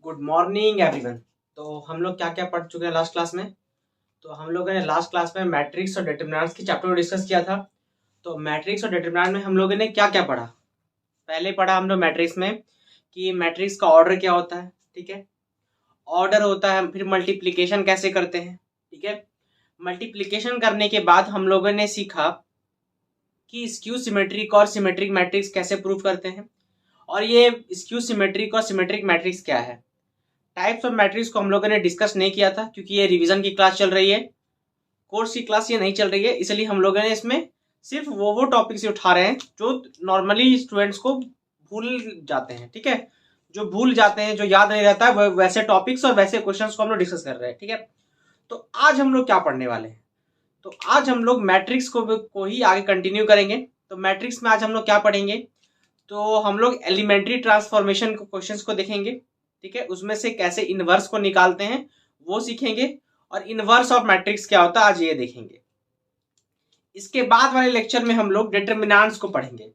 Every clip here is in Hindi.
Good morning everyone. तो हम लोग क्या क्या पढ़ चुके हैं लास्ट क्लास में। तो हम लोगों ने लास्ट क्लास में मैट्रिक्स और डिटरमिनेंट्स की चैप्टर को डिस्कस किया था। तो मैट्रिक्स और डिटरमिनेंट में हम लोगों ने क्या क्या पढ़ा। पहले पढ़ा हम लोग मैट्रिक्स में कि मैट्रिक्स का ऑर्डर क्या होता है। ठीक है, ऑर्डर होता है, फिर मल्टीप्लिकेशन कैसे करते हैं। ठीक है, मल्टीप्लिकेशन करने के बाद हम लोगों ने सीखा कि स्क्यू सिमेट्रिक और सिमेट्रिक मैट्रिक्स कैसे प्रूव करते हैं, और ये स्क्यू सिमेट्रिक और सिमेट्रिक मैट्रिक्स क्या है। टाइप्स ऑफ मैट्रिक्स को हम लोगों ने डिस्कस नहीं किया था क्योंकि ये रिवीजन की क्लास चल रही है, कोर्स की क्लास ये नहीं चल रही है, इसलिए हम लोगों ने इसमें सिर्फ वो टॉपिक्स उठा रहे हैं जो नॉर्मली स्टूडेंट्स को भूल जाते हैं। ठीक है, जो भूल जाते हैं, जो याद नहीं रहता है, वैसे टॉपिक्स और वैसे क्वेश्चंस को हम लोग डिस्कस कर रहे हैं। ठीक है, तो आज हम लोग क्या पढ़ने वाले हैं। तो आज हम लोग मैट्रिक्स को ही आगे कंटिन्यू करेंगे। तो मैट्रिक्स में आज हम लोग क्या पढ़ेंगे, तो हम लोग एलिमेंट्री ट्रांसफॉर्मेशन क्वेश्चंस को देखेंगे। ठीक है, उसमें से कैसे इनवर्स को निकालते हैं वो सीखेंगे, और इनवर्स ऑफ मैट्रिक्स क्या होता है आज ये देखेंगे। इसके बाद वाले लेक्चर में हम लोग डिटरमिनेंट्स को पढ़ेंगे।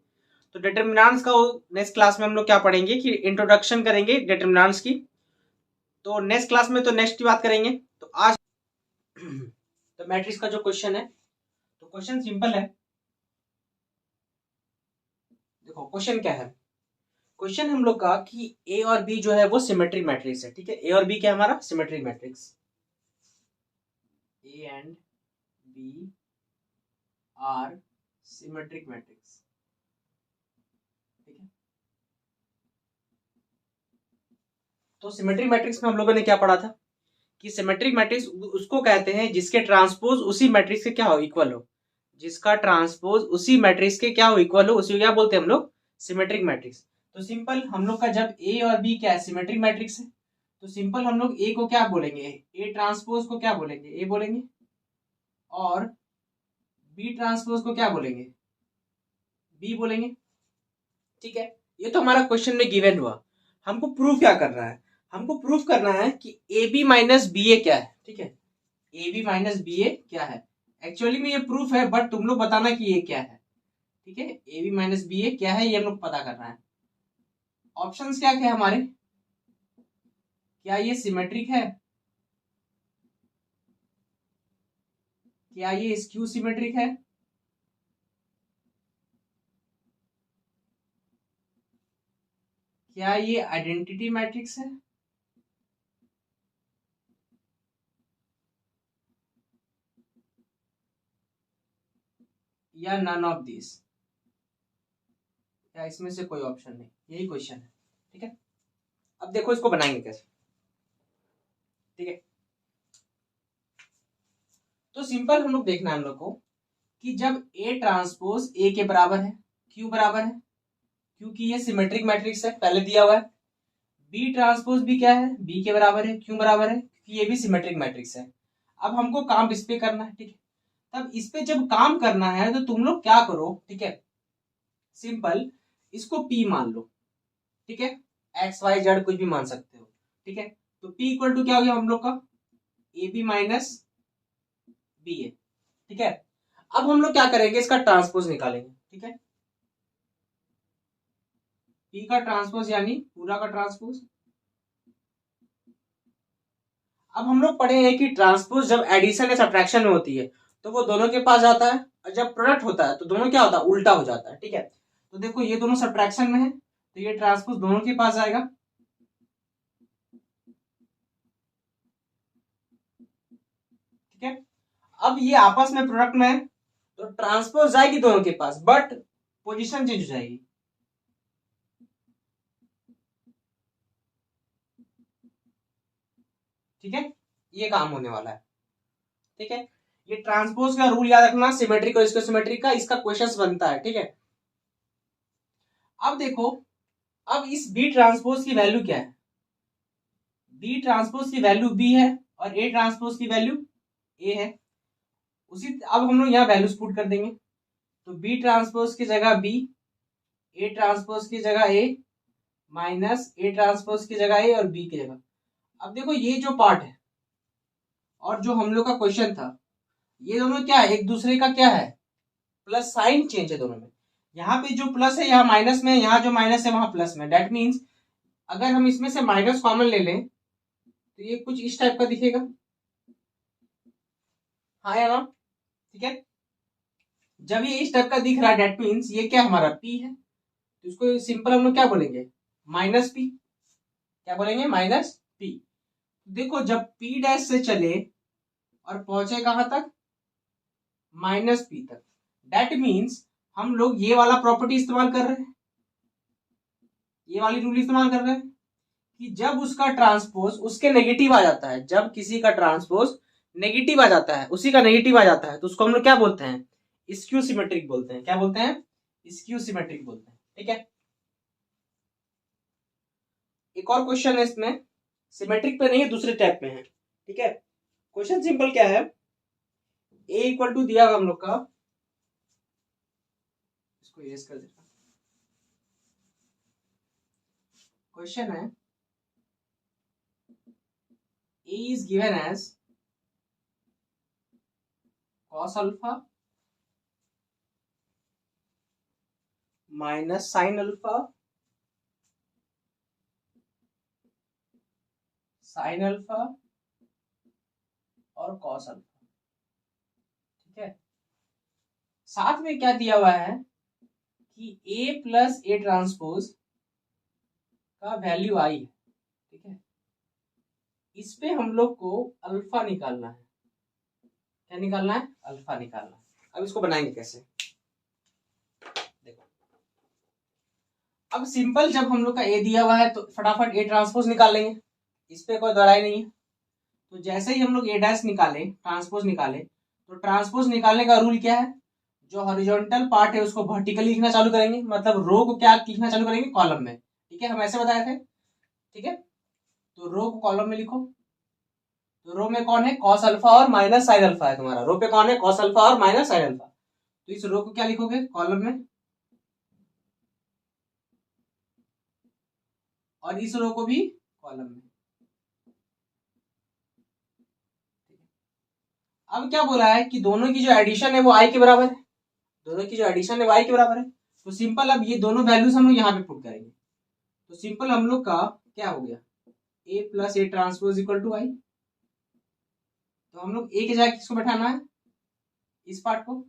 तो डिटरमिनेंट्स का नेक्स्ट क्लास में हम लोग क्या पढ़ेंगे कि इंट्रोडक्शन करेंगे डिटरमिनेंट्स की। तो नेक्स्ट क्लास में तो नेक्स्ट की बात करेंगे। तो आज तो मैट्रिक्स का जो क्वेश्चन है, तो क्वेश्चन सिंपल है। देखो क्वेश्चन क्या है। क्वेश्चन हम लोग का कि ए और बी जो है वो सिमेट्रिक मैट्रिक्स है। ठीक है, ए और बी क्या है हमारा symmetric matrix. A and B are symmetric matrix. ठीक है, तो सिमेट्रिक मैट्रिक्स में हम लोगों ने क्या पढ़ा था कि सिमेट्रिक मैट्रिक्स उसको कहते हैं जिसके ट्रांसपोज उसी मैट्रिक्स के क्या हो, इक्वल हो। जिसका ट्रांसपोज उसी मैट्रिक्स के क्या हो, इक्वल हो, उसी को क्या बोलते हैं हम लोग सिमेट्रिक मैट्रिक्स। तो सिंपल हम लोग का जब ए और बी क्या है सिमेट्रिक मैट्रिक्स है, तो सिंपल हम लोग ए को क्या बोलेंगे, ए ट्रांसपोज को क्या बोलेंगे, ए बोलेंगे, और बी ट्रांसपोज को क्या बोलेंगे, बी बोलेंगे। ठीक है, ये तो हमारा क्वेश्चन में गिवन हुआ। हमको प्रूफ क्या करना है, हमको प्रूफ करना है कि ए बी माइनस बी ए क्या है। ठीक है, ए बी माइनस बी ए क्या है। एक्चुअली में ये प्रूफ है, बट तुम लोग बताना कि ये क्या है। ठीक है, ए बी माइनस बी ए क्या है ये हम लोग पता करना है। ऑप्शंस क्या क्या है हमारे, क्या ये सिमेट्रिक है, क्या ये स्क्यू सिमेट्रिक है, क्या ये आइडेंटिटी मैट्रिक्स है, या नन ऑफ दिस, या इसमें से कोई ऑप्शन नहीं। यही क्वेश्चन है। ठीक है, अब देखो इसको बनाएंगे कैसे। ठीक है, तो सिंपल हम लोग देखना है हम लोग को कि जब ए ट्रांसपोज ए के बराबर है, क्यों बराबर है, क्योंकि ये सिमेट्रिक मैट्रिक्स है पहले दिया हुआ है। बी ट्रांसपोज भी क्या है, बी के बराबर है, क्यों बराबर है, क्योंकि ये भी सिमेट्रिक मैट्रिक्स है। अब हमको काम इस पे करना है। ठीक है, तब इस पे जब काम करना है तो तुम लोग क्या करो, ठीक है, सिंपल इसको पी मान लो। ठीक है, एक्स वाई जेड कुछ भी मान सकते हो। ठीक है, तो पी इक्वल टू क्या हो गया हम लोग का, ए बी माइनस बी ए। ठीक है, अब हम लोग क्या करेंगे, इसका ट्रांसपोज निकालेंगे। ठीक है, पी का ट्रांसपोज यानी पूरा का ट्रांसपोज। अब हम लोग पढ़े हैं कि ट्रांसपोज जब एडिशन या सब्ट्रैक्शन में होती है तो वो दोनों के पास जाता है, और जब प्रोडक्ट होता है तो दोनों क्या होता है, उल्टा हो जाता है। ठीक है, तो देखो ये दोनों सब्ट्रैक्शन में है तो ये ट्रांसपोज दोनों के पास जाएगा। ठीक है, अब ये आपस में प्रोडक्ट में है तो ट्रांसपोज जाएगी दोनों के पास, बट पोजीशन चेंज हो जाएगी। ठीक है, ये काम होने वाला है। ठीक है, ये ट्रांसपोज का रूल याद रखना, सिमेट्रिक और इसको सिमेट्रिक का इसका क्वेश्चंस बनता है। ठीक है, अब देखो, अब इस बी ट्रांसपोज की वैल्यू क्या है, बी ट्रांसपोज की वैल्यू बी है और ए ट्रांसपोज की वैल्यू ए है। उसी अब हम लोग यहाँ वैल्यूज पुट कर देंगे, तो बी ट्रांसपोज की जगह बी, ए ट्रांसपोज की जगह ए, माइनस ए ट्रांसपोज की जगह ए और बी की जगह। अब देखो ये जो पार्ट है और जो हम लोग का क्वेश्चन था, ये दोनों क्या है, एक दूसरे का क्या है, प्लस साइन चेंज है दोनों में। यहाँ पे जो प्लस है यहाँ माइनस में, यहाँ जो माइनस है वहां प्लस में। डेट मीन्स अगर हम इसमें से माइनस कॉमन ले लें तो ये कुछ इस टाइप का दिखेगा, हाँ या ना? ठीक है, जब ये इस टाइप का दिख रहा है डेट मीन्स ये क्या हमारा पी है, तो इसको सिंपल हम लोग क्या बोलेंगे, माइनस पी। क्या बोलेंगे, माइनस पी। देखो जब पी डैश से चले और पहुंचे कहां तक, माइनस पी तक, डेट मीन्स हम लोग ये वाला प्रॉपर्टी इस्तेमाल कर रहे हैं, ये वाली रूल इस्तेमाल कर रहे हैं कि जब उसका ट्रांसपोज उसके नेगेटिव आ जाता है, जब किसी का ट्रांसपोज नेगेटिव आ जाता है, उसी का नेगेटिव आ जाता है, तो उसको हम लोग क्या बोलते हैं, स्क्यू सिमेट्रिक बोलते हैं। क्या बोलते हैं, स्क्यू सिमेट्रिक बोलते हैं। ठीक है, एक और क्वेश्चन है इसमें, सिमेट्रिक पे नहीं है, दूसरे टाइप में है। ठीक है, क्वेश्चन सिंपल क्या है, ए इक्वल टू दिया हम लोग का, इसको इरेज कर देता, क्वेश्चन है A is given as cos alpha minus sine alpha sine alpha और cos अल्फा। ठीक है, साथ में क्या दिया हुआ है कि a प्लस ए ट्रांसपोज का वैल्यू आई है। ठीक है, इस पे हम लोग को अल्फा निकालना है। क्या निकालना है, अल्फा निकालना है। अब इसको बनाएंगे कैसे, देखो अब सिंपल, जब हम लोग का ए दिया हुआ है तो फटाफट ए ट्रांसपोज निकाल लेंगे, इस पे कोई दराई नहीं है। तो जैसे ही हम लोग ए डैश निकाले, ट्रांसपोज निकाले, तो ट्रांसपोज निकालने का रूल क्या है, जो हॉरिजॉन्टल पार्ट है उसको वर्टिकली लिखना चालू करेंगे, मतलब रो को क्या लिखना चालू करेंगे, कॉलम में। ठीक है, हम ऐसे बताए थे। ठीक है, तो रो को कॉलम में लिखो, तो रो में कौन है, कॉस अल्फा और माइनस साइन अल्फा है तुम्हारा, रो पे कौन है, कॉस अल्फा और माइनस साइन अल्फा। तो इस रो को क्या लिखोगे, कॉलम में, और इस रो को भी कॉलम में। अब क्या बोला है कि दोनों की जो एडिशन है वो आई के बराबर है, दोनों की जो एडिशन है वो आई के बराबर है। तो सिंपल अब ये दोनों वैल्यूज हम लोग यहाँ पे पुट करेंगे, तो सिंपल हम लोग का क्या हो गया, A plus A transpose equal to I. तो हम लोग ए के जगह किसको बैठाना है, इस पार्ट को।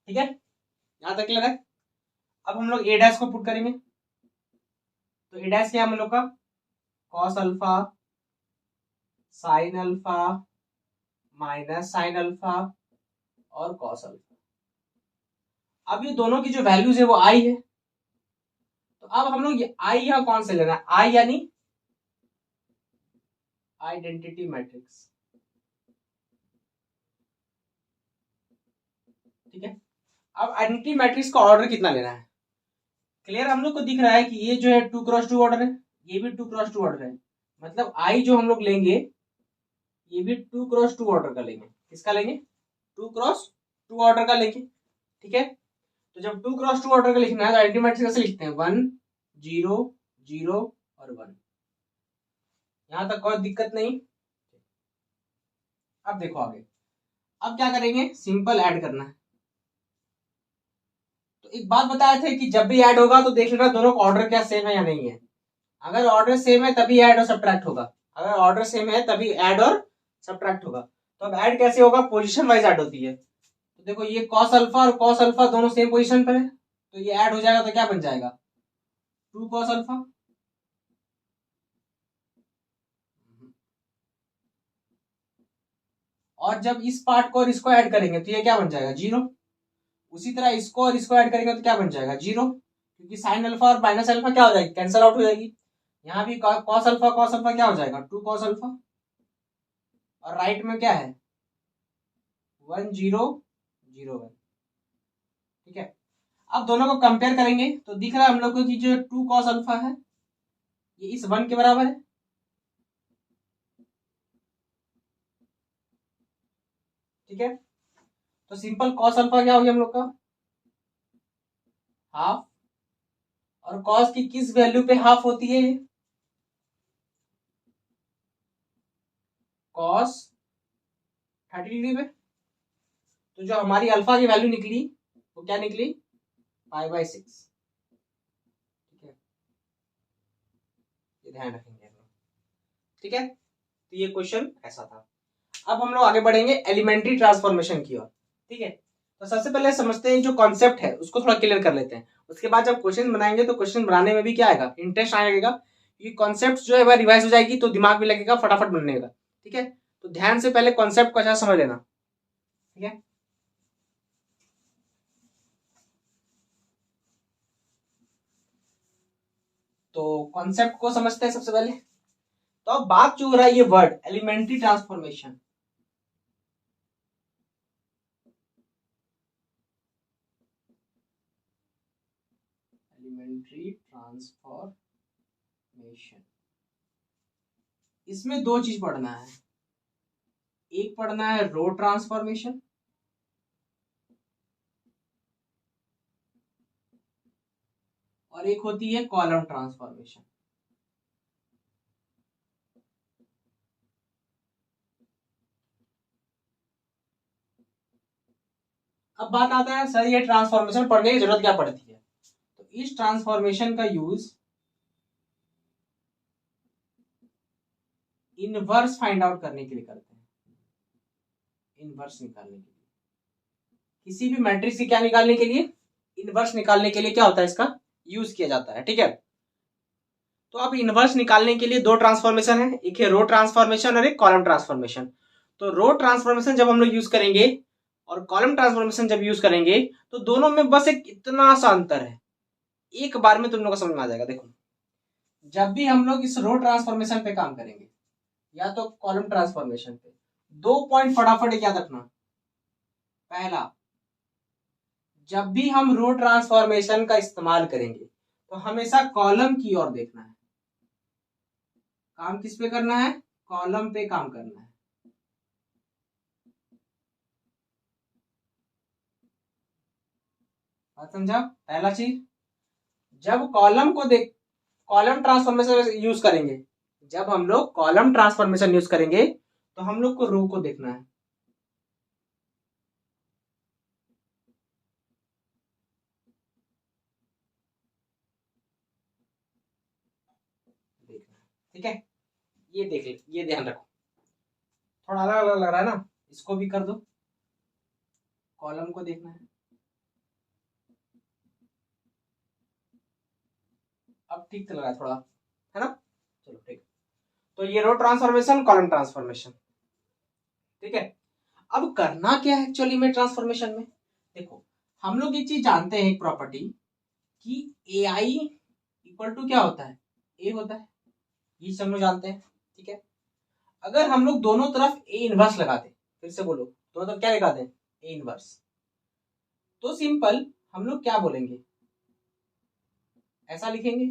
ठीक है, यहां तक लगा। अब हम लोग ए डैश को पुट करेंगे, तो ए डैश क्या हम लोग का, cos alpha sine alpha minus sine alpha और कॉस अल्फा। अब ये दोनों की जो वैल्यूज है वो आई है, तो अब हम लोग आई यहां कौन से लेना है, आई यानी आइडेंटिटी मैट्रिक्स। ठीक है, अब आइडेंटिटी मैट्रिक्स का ऑर्डर कितना लेना है, क्लियर हम लोग को दिख रहा है कि ये जो है 2x2 ऑर्डर है, ये भी 2x2 ऑर्डर है, मतलब आई जो हम लोग लेंगे ये भी 2x2 ऑर्डर का लेंगे। किसका लेंगे, 2x2 ऑर्डर का लेंगे। ठीक है, तो जब 2x2 ऑर्डर का लिखना है तो आइडेंटिटी मैट्रिक्स कैसे लिखते हैं, 1 0 0 और 1। यहां तक कोई दिक्कत नहीं। अब देखो आगे, अब क्या करेंगे, सिंपल ऐड करना है। तो एक बात बताए थे कि जब भी ऐड होगा तो देख लेना दोनों का ऑर्डर क्या सेम है या नहीं है। अगर ऑर्डर सेम है तभी ऐड और सब्ट्रैक्ट होगा, अगर ऑर्डर सेम है तभी ऐड और सब्ट्रैक्ट होगा। तो अब ऐड कैसे होगा, पोजीशन वाइज ऐड होती है। तो देखो ये कॉस अल्फा और कॉस अल्फा दोनों सेम पोजीशन पर है, तो ये ऐड हो जाएगा, तो क्या बन जाएगा, 2 कॉस अल्फा। और जब इस पार्ट को और इसको ऐड करेंगे तो ये क्या बन जाएगा, 0। उसी तरह इसको और इसको ऐड करेंगे तो क्या बन जाएगा, 0, क्योंकि साइन अल्फा और माइनस अल्फा क्या हो जाएगी, कैंसल आउट हो जाएगी। यहाँ भी कॉस अल्फा क्या हो जाएगा, 2 कॉस अल्फा। और राइट में क्या है, 1 0 0 1। ठीक है, अब दोनों को कंपेयर करेंगे तो दिख रहा है हम लोग को कि जो 2 कॉस अल्फा है ये इस 1 के बराबर है। ठीक है, तो सिंपल कॉस अल्फा क्या हो गया हम लोग का, हाफ। और कॉस की किस वैल्यू पे हाफ होती है, कॉस 30 डिग्री पे। तो जो हमारी अल्फा की वैल्यू निकली वो क्या निकली, π/6। ठीक है, ये ध्यान रखेंगे हम लोग। ठीक है, तो ये क्वेश्चन ऐसा था। अब हम लोग आगे बढ़ेंगे एलिमेंट्री ट्रांसफॉर्मेशन की ओर। ठीक है, तो सबसे पहले समझते हैं जो कॉन्सेप्ट है उसको थोड़ा क्लियर कर लेते हैं। उसके बाद जब क्वेश्चन बनाएंगे तो क्वेश्चन बनाने में भी क्या आएगा, इंटरेस्ट आएगा। ये कॉन्सेप्ट जो है वह रिवाइज हो जाएगी तो दिमाग भी लगेगा फटाफट बनने का। ठीक है, तो ध्यान से पहले कॉन्सेप्ट को अच्छा समझ लेना। ठीक है, तो कॉन्सेप्ट को समझते हैं सबसे पहले। तो अब बात जो हो रहा है ये word elementary transformation, elementary transformation, इसमें दो चीज पढ़ना है। एक पढ़ना है रो ट्रांसफॉर्मेशन, और एक होती है कॉलम ट्रांसफॉर्मेशन। अब बात आता है सर ये ट्रांसफॉर्मेशन पढ़ने की जरूरत क्या पड़ती है। तो इस ट्रांसफॉर्मेशन का यूज इनवर्स फाइंड आउट करने के लिए करते हैं। इनवर्स निकालने के लिए, किसी भी मैट्रिक्स की क्या निकालने के लिए, इनवर्स निकालने के लिए क्या होता है इसका यूज किया जाता है। ठीक है, तो अब इनवर्स निकालने के लिए दो ट्रांसफॉर्मेशन है, एक है रो ट्रांसफॉर्मेशन और एक कॉलम ट्रांसफॉर्मेशन। तो रो ट्रांसफॉर्मेशन जब हम लोग यूज करेंगे और कॉलम ट्रांसफॉर्मेशन जब यूज करेंगे तो दोनों में बस एक इतना सा अंतर है, एक बार में तुम लोग को समझ में आ जाएगा। देखो, जब भी हम लोग इस रो ट्रांसफॉर्मेशन पे काम करेंगे या तो कॉलम ट्रांसफॉर्मेशन पे, दो पॉइंट फटाफट याद रखना। पहला, जब भी हम रो ट्रांसफॉर्मेशन का इस्तेमाल करेंगे तो हमेशा कॉलम की ओर देखना है। काम किस पे करना है, कॉलम पे काम करना है। बात समझा। पहला चीज, जब कॉलम को देख, कॉलम ट्रांसफॉर्मेशन यूज करेंगे, जब हम लोग कॉलम ट्रांसफॉर्मेशन यूज करेंगे तो हम लोग को रो को देखना है। देखना है। ठीक है, ये देख ले, ये ध्यान रखो। थोड़ा अलग अलग लग रहा है ना, इसको भी कर दो, कॉलम को देखना है। अब ठीक तो लगा है थोड़ा, है ना। चलो ठीक, तो ये रो ट्रांसफॉर्मेशन, कॉलम ट्रांसफॉर्मेशन। ठीक है, अब करना क्या है एक्चुअली में ट्रांसफॉर्मेशन में। देखो, हम लोग एक चीज जानते हैं, एक प्रॉपर्टी, कि ए आई इक्वल टू क्या होता है, ए होता है, ये सब लोग जानते हैं। ठीक है, अगर हम लोग दोनों तरफ ए इनवर्स लगाते, फिर से बोलो, दोनों तरफ क्या लगाते हैं, ए इनवर्स, तो सिंपल हम लोग क्या बोलेंगे, ऐसा लिखेंगे,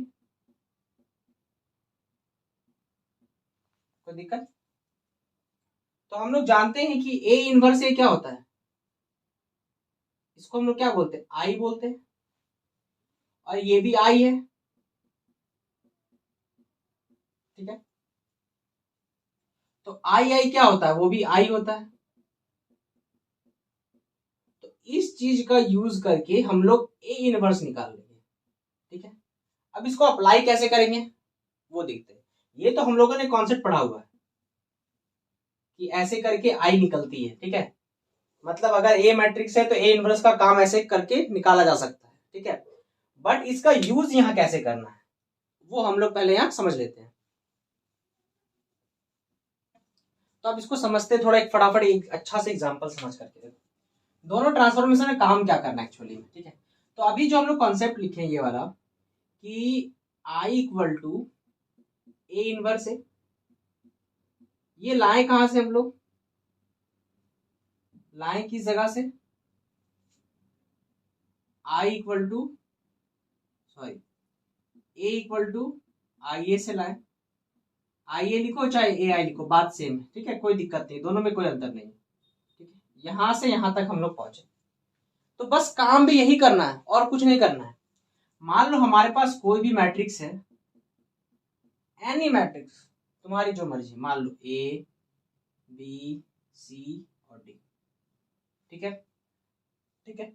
कोई दिक्कत। तो हम लोग जानते हैं कि ए इनवर्स ए क्या होता है, इसको हम लोग क्या बोलते हैं, आई बोलते हैं, और ये भी आई है। ठीक है, तो आई आई क्या होता है, वो भी आई होता है। तो इस चीज का यूज करके हम लोग ए इनवर्स निकाल लेंगे। ठीक है, अब इसको अप्लाई कैसे करेंगे वो देखते हैं। ये तो हम लोगों ने कॉन्सेप्ट पढ़ा हुआ है कि ऐसे करके आई निकलती है। ठीक है, मतलब अगर ए मैट्रिक्स है तो ए इनवर्स का काम ऐसे करके निकाला जा सकता है। ठीक है, बट इसका यूज यहाँ कैसे करना है वो हम लोग पहले यहाँ समझ लेते हैं। तो अब इसको समझते थोड़ा, एक फटाफट एक अच्छा से एग्जांपल समझ करके देखो, दोनों ट्रांसफॉर्मेशन में काम क्या करना है एक्चुअली में। ठीक है, तो अभी जो हम लोग कॉन्सेप्ट लिखे ये वाला कि आई इक्वल टू ए इनवर्स है, ये लाए कहां से हम लोग, लाए किस जगह से, I equal to, sorry, A equal to I A से लाए। आई ए लिखो चाहे ए आई लिखो, बात सेम है। ठीक है, कोई दिक्कत नहीं, दोनों में कोई अंतर नहीं। ठीक है, यहां से यहां तक हम लोग पहुंचे, तो बस काम भी यही करना है और कुछ नहीं करना है। मान लो हमारे पास कोई भी मैट्रिक्स है, एनी मैट्रिक्स, तुम्हारी जो मर्जी, मान लो ए बी सी और डी। ठीक है, ठीक है।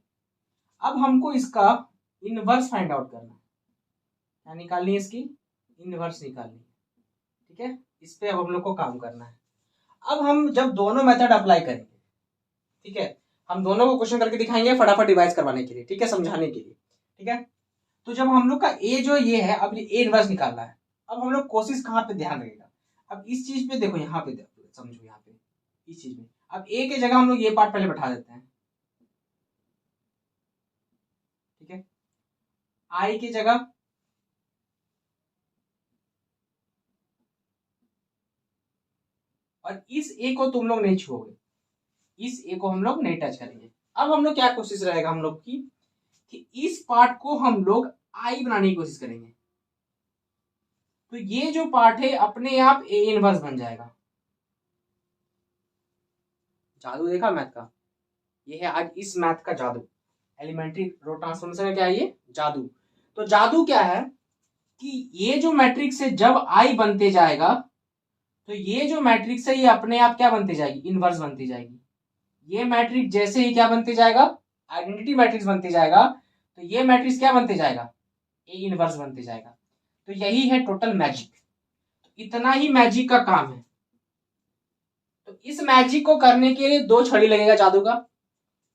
अब हमको इसका इनवर्स फाइंड आउट करना है, क्या निकालनी है, इसकी इनवर्स निकालनी है। ठीक है, इस पे अब हम लोग को काम करना है। अब हम जब दोनों मेथड अप्लाई करेंगे, ठीक है, हम दोनों को क्वेश्चन करके दिखाएंगे फटाफट डिवाइस करवाने के लिए, ठीक है, समझाने के लिए। ठीक है, तो जब हम लोग का ए जो ये है, अब ये ए इनवर्स निकालना है। अब हम लोग कोशिश कहाँ पे ध्यान रखेगा, अब इस चीज पे देखो, यहाँ पे समझो, यहाँ पे इस चीज में अब ए के जगह हम लोग ये पार्ट पहले बैठा देते हैं। ठीक है, आई की जगह और इस ए को तुम लोग नहीं छुओगे, इस ए को हम लोग नहीं टच करेंगे। अब हम लोग क्या कोशिश रहेगा हम लोग की कि इस पार्ट को हम लोग आई बनाने की कोशिश करेंगे। तो ये जो पार्ट है अपने आप ए इनवर्स बन जाएगा। जादू देखा मैथ का, ये है आज इस मैथ का जादू, एलिमेंट्री रो ट्रांसफॉर्मेशन में क्या है ये जादू। तो जादू क्या है कि ये जो मैट्रिक्स है जब आई बनते जाएगा तो ये जो मैट्रिक्स है ये अपने आप क्या बनती जाएगी, इनवर्स बनती जाएगी। ये मैट्रिक्स जैसे ही क्या बनते जाएगा, आइडेंटिटी मैट्रिक्स बनते जाएगा, तो ये मैट्रिक्स क्या बनते जाएगा, ए इनवर्स बनते जाएगा। तो यही है टोटल मैजिक, तो इतना ही मैजिक का काम है। तो इस मैजिक को करने के लिए दो छड़ी लगेगा जादू का,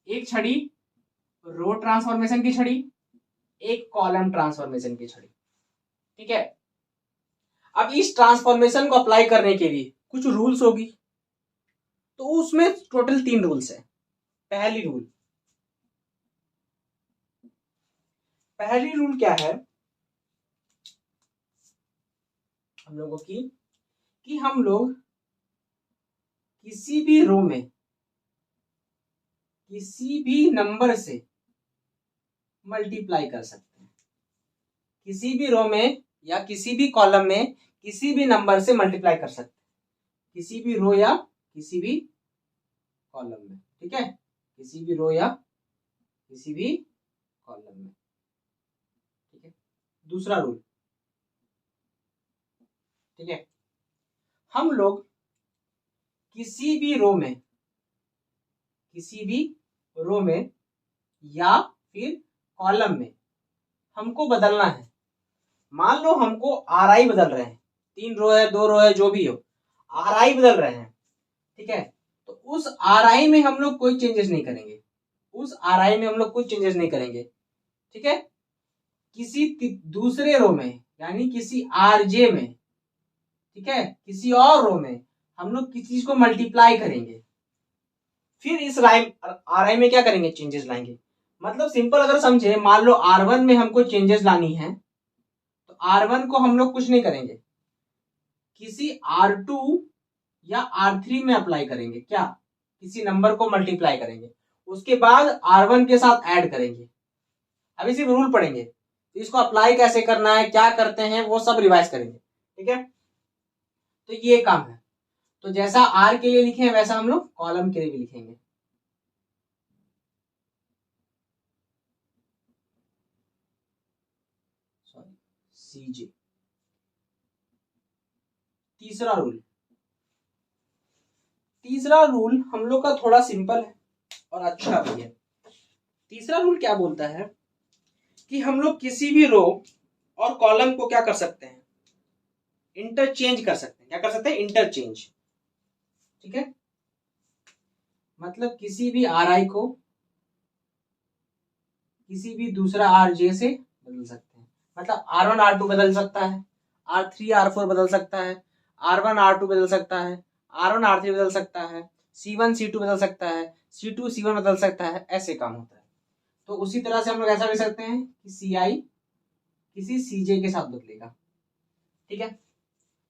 एक छड़ी रो ट्रांसफॉर्मेशन की छड़ी, एक कॉलम ट्रांसफॉर्मेशन की छड़ी। ठीक है, अब इस ट्रांसफॉर्मेशन को अप्लाई करने के लिए कुछ रूल्स होगी, तो उसमें टोटल 3 रूल्स है। पहली रूल क्या है हम लोगों की, कि हम लोग किसी भी रो में किसी भी नंबर से मल्टीप्लाई कर सकते हैं, किसी भी रो में या किसी भी कॉलम में किसी भी नंबर से मल्टीप्लाई कर सकते हैं, किसी भी रो या किसी भी कॉलम में। ठीक है, किसी भी रो या किसी भी कॉलम में। ठीक है, दूसरा रूल, ठीक है, हम लोग किसी भी रो में या फिर कॉलम में हमको बदलना है। मान लो हमको आर आई बदल रहे हैं, 3 रो है 2 रो है जो भी हो, आर आई बदल रहे हैं। ठीक है, तो उस आर आई में हम लोग कोई चेंजेस नहीं करेंगे, ठीक है, किसी दूसरे रो में यानी किसी आर जे में, ठीक है, किसी और रो में हम लोग किसी चीज को मल्टीप्लाई करेंगे, फिर इस आर आई में क्या करेंगे, चेंजेस लाएंगे। मतलब सिंपल अगर समझे, मान लो R1 में हमको चेंजेस लानी है, तो R1 को हम लोग कुछ नहीं करेंगे, किसी R2 या R3 में अप्लाई करेंगे, क्या, किसी नंबर को मल्टीप्लाई करेंगे, उसके बाद R1 के साथ ऐड करेंगे। अभी सिर्फ रूल पढ़ेंगे, तो इसको अप्लाई कैसे करना है, क्या करते हैं, वो सब रिवाइज करेंगे। ठीक है, तो ये काम है। तो जैसा आर के लिए लिखे हैं वैसा हम लोग कॉलम के लिए भी लिखेंगे। सॉरी, सीजे। तीसरा रूल हम लोग का थोड़ा सिंपल है और अच्छा भी है। तीसरा रूल क्या बोलता है कि हम लोग किसी भी रो और कॉलम को क्या कर सकते हैं, इंटरचेंज कर सकते हैं। क्या कर सकते हैं, इंटरचेंज। ठीक है, मतलब किसी भी आर आई को किसी भी दूसरा आर जे से बदल सकते हैं। मतलब R1 R2 बदल सकता है, R3 R4 बदल सकता है, R1 R2 बदल सकता है, R1 R3 बदल सकता है, C1 C2 बदल सकता है, C2 C1 बदल सकता है, ऐसे काम होता है। तो उसी तरह से हम लोग ऐसा कर सकते हैं कि CI किसी CJ के साथ बदलेगा। ठीक है,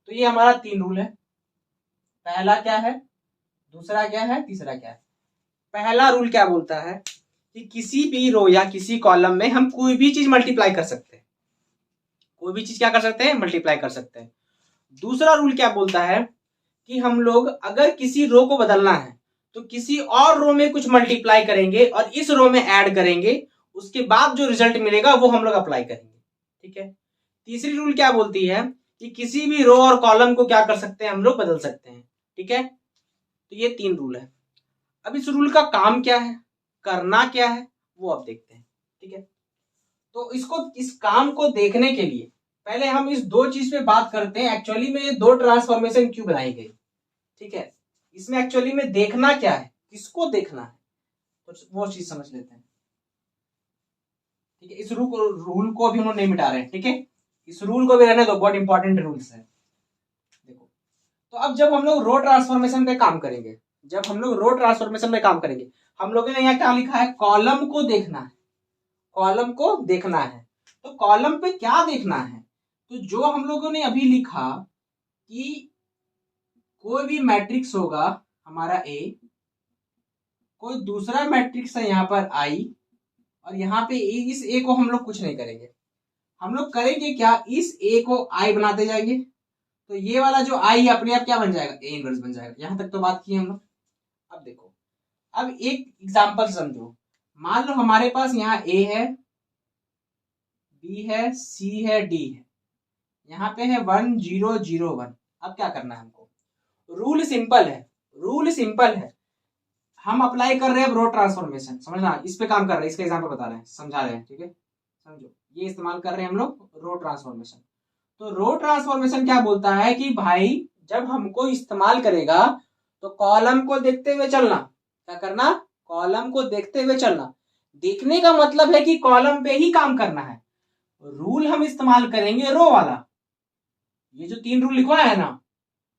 तो ये हमारा 3 रूल है। पहला क्या है, दूसरा क्या है, तीसरा क्या है। पहला रूल क्या बोलता है कि किसी भी रो या किसी कॉलम में हम कोई भी चीज मल्टीप्लाई कर सकते हैं, कोई भी चीज क्या कर सकते हैं, मल्टीप्लाई कर सकते हैं। दूसरा रूल क्या बोलता है कि हम लोग अगर किसी रो को बदलना है तो किसी और रो में कुछ मल्टीप्लाई करेंगे और इस रो में ऐड करेंगे, उसके बाद जो रिजल्ट मिलेगा वो हम लोग अप्लाई करेंगे। ठीक है, तीसरी रूल क्या बोलती है कि किसी भी रो और कॉलम को क्या कर सकते हैं, हम लोग बदल सकते हैं। ठीक है, तो ये 3 रूल है। अब इस रूल का काम क्या है, करना क्या है, वो अब देखते हैं। ठीक है, तो इस काम को देखने के लिए पहले हम इस दो चीज पे बात करते हैं, एक्चुअली में ये दो ट्रांसफॉर्मेशन क्यों बनाई गई। ठीक है, इसमें एक्चुअली में देखना क्या है, किसको देखना है, तो वो चीज समझ लेते हैं। ठीक है, इस रूल को भी उन्होंने नहीं मिटा रहे हैं। ठीक है, इस रूल को भी रहने दो, बहुत इंपॉर्टेंट रूल्स है। देखो, तो अब जब हम लोग रो ट्रांसफॉर्मेशन पे काम करेंगे, जब हम लोग रो ट्रांसफॉर्मेशन पे काम करेंगे, हम लोगों ने यहाँ क्या लिखा है, कॉलम को देखना है, कॉलम को देखना है। तो कॉलम पे क्या देखना है, तो जो हम लोगों ने अभी लिखा कि कोई भी मैट्रिक्स होगा हमारा ए, कोई दूसरा मैट्रिक्स है यहाँ पर आई, और यहाँ पे इस ए को हम लोग कुछ नहीं करेंगे। हम लोग करेंगे क्या, इस ए को आई बनाते जाएंगे, तो ये वाला जो आई अपने आप क्या बन जाएगा, ए इनवर्स बन जाएगा। यहां तक तो बात की हम लोग। अब देखो, अब एक एग्जांपल समझो, मान लो हमारे पास यहाँ ए है, बी है, सी है, डी है, यहाँ पे है 1 0 0 1। अब क्या करना है हमको, रूल सिंपल है, रूल सिंपल है, हम अप्लाई कर रहे हैं रो ट्रांसफॉर्मेशन, समझना, इस पे काम कर रहे हैं, इसका एग्जांपल बता रहे हैं, समझा रहे हैं। ठीक है, समझो, ये इस्तेमाल कर रहे हैं हम लोग रो ट्रांसफॉर्मेशन। तो रो ट्रांसफॉर्मेशन क्या बोलता है कि भाई जब हमको इस्तेमाल करेगा तो कॉलम को देखते हुए चलना। क्या करना, कॉलम को देखते हुए चलना। देखने का मतलब है कि कॉलम पे ही काम करना है। रूल हम इस्तेमाल करेंगे रो वाला, ये जो 3 रूल लिखवाया है ना,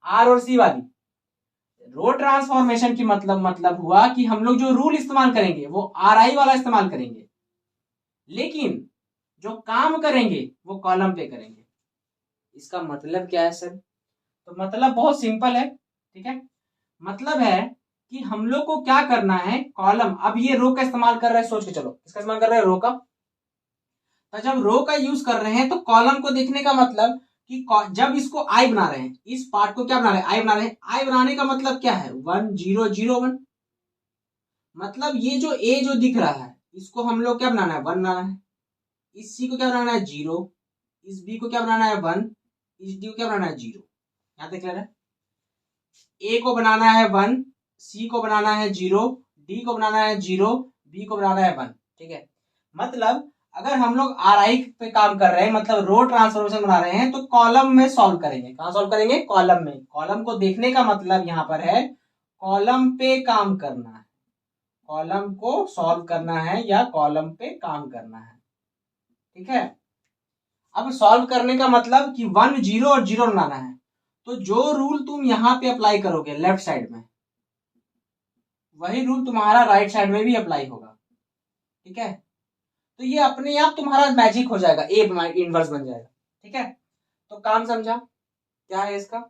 आर और सी वाली। रो ट्रांसफॉर्मेशन की मतलब हुआ कि हम लोग जो रूल इस्तेमाल करेंगे वो आर आई वाला इस्तेमाल करेंगे, लेकिन जो काम करेंगे वो कॉलम पे करेंगे। इसका मतलब क्या है सर, तो मतलब बहुत सिंपल है। ठीक है, मतलब है कि हम लोग को क्या करना है, कॉलम, अब ये रो का इस्तेमाल कर रहे हैं, सोच के चलो, इसका इस्तेमाल कर रहे हैं रो का। तो जब रो का यूज कर रहे हैं तो कॉलम को देखने का मतलब कि जब इसको आई बना रहे हैं, इस पार्ट को क्या बना रहे हैं, आई बना रहे हैं। आई बनाने का मतलब क्या है, 1 0 0 1। मतलब ये जो ए जो दिख रहा है, इसको हम लोग क्या बनाना है, 1 बनाना है। इस सी को क्या बनाना है, 0। इस बी को क्या बनाना है, 1। इस डी को क्या बनाना है, 0। यहां तक क्लियर है। ए को बनाना है 1, सी को बनाना है 0, डी को बनाना है 0, बी को बनाना है 1। ठीक है, मतलब अगर हम लोग आर आई पे काम कर रहे हैं, मतलब रो ट्रांसफॉर्मेशन बना रहे हैं, तो कॉलम में सॉल्व करेंगे। कहां सॉल्व करेंगे, कॉलम में। कॉलम को देखने का मतलब यहां पर है कॉलम पे काम करना है, कॉलम को सॉल्व करना है या कॉलम पे काम करना है। ठीक है, अब सॉल्व करने का मतलब कि 1 0 और 0 बनाना है, तो जो रूल तुम यहां पे अप्लाई करोगे लेफ्ट साइड में, वही रूल तुम्हारा राइट साइड में भी अप्लाई होगा। ठीक है, तो ये अपने आप तुम्हारा मैजिक हो जाएगा, ए इनवर्स बन जाएगा। ठीक है, तो काम समझा क्या है इसका,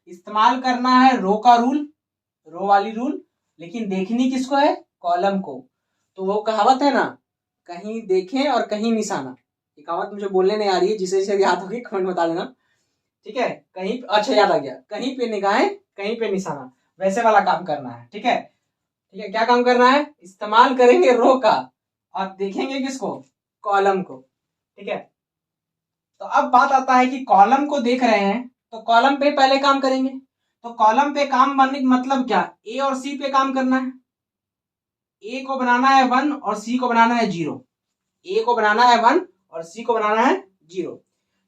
इस्तेमाल करना है रो का रूल, रो वाली रूल, लेकिन देखनी किसको है, कॉलम को। तो वो कहावत है ना, कहीं देखें और कहीं निशाना। ये कहावत मुझे बोलने नहीं आ रही है, जिसे जिसे याद होगी कमेंट बता देना। ठीक है, कहीं, अच्छा याद आ गया, कहीं पे निगाहें कहीं पे निशाना, वैसे वाला काम करना है। ठीक है, ठीक है, क्या काम करना है, इस्तेमाल करेंगे रो का और देखेंगे किसको, कॉलम को। ठीक है, तो अब बात आता है कि कॉलम को देख रहे हैं तो कॉलम पे पहले काम करेंगे। तो कॉलम पे काम बनने का मतलब क्या, ए और सी पे काम करना है। ए को बनाना है 1 और सी को बनाना है 0। ए को बनाना है 1 और सी को बनाना है 0।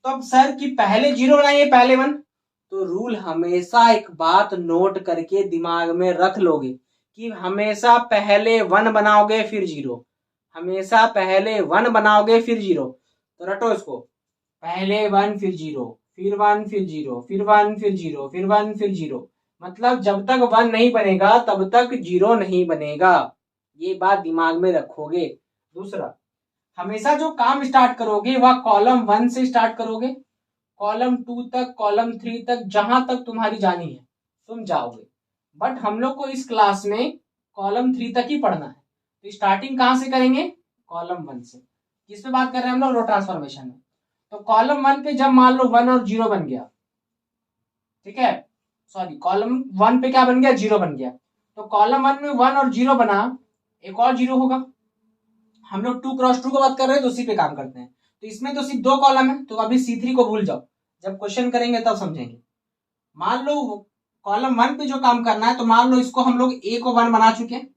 तो अब सर कि पहले 0 बनाइए पहले 1, तो रूल हमेशा एक बात नोट करके दिमाग में रख लोगे कि हमेशा पहले 1 बनाओगे फिर 0, हमेशा पहले 1 बनाओगे फिर 0। तो रटो इसको, पहले 1 फिर 0, फिर 1 फिर 0, फिर 1 फिर 0, फिर 1 फिर 0। मतलब जब तक 1 नहीं बनेगा तब तक 0 नहीं बनेगा, ये बात दिमाग में रखोगे। दूसरा, हमेशा जो काम स्टार्ट करोगे वह कॉलम 1 से स्टार्ट करोगे, कॉलम 2 तक, कॉलम 3 तक, जहां तक तुम्हारी जानी है तुम जाओगे। बट हम लोग को इस क्लास में कॉलम 3 तक ही पढ़ना है, तो स्टार्टिंग कहां से करेंगे, कॉलम 1 से। किस पे बात कर रहे हैं हम लोग, रो ट्रांसफॉर्मेशन में। तो कॉलम 1 पे जब मान लो 1 और 0 बन गया, ठीक है, सॉरी, कॉलम 1 पे क्या बन गया, 0 बन गया, तो कॉलम 1 में 1 और 0 बना, एक और 0 होगा। हम लोग 2 क्रॉस 2 को बात कर रहे हैं तो उसी पे काम करते हैं। तो इसमें तो सिर्फ 2 कॉलम है, तो अभी C3 को भूल जाओ, जब क्वेश्चन करेंगे तब समझेंगे। मान लो कॉलम 1 पे जो काम करना है, तो मान लो इसको हम लोग ए को 1 बना चुके हैं,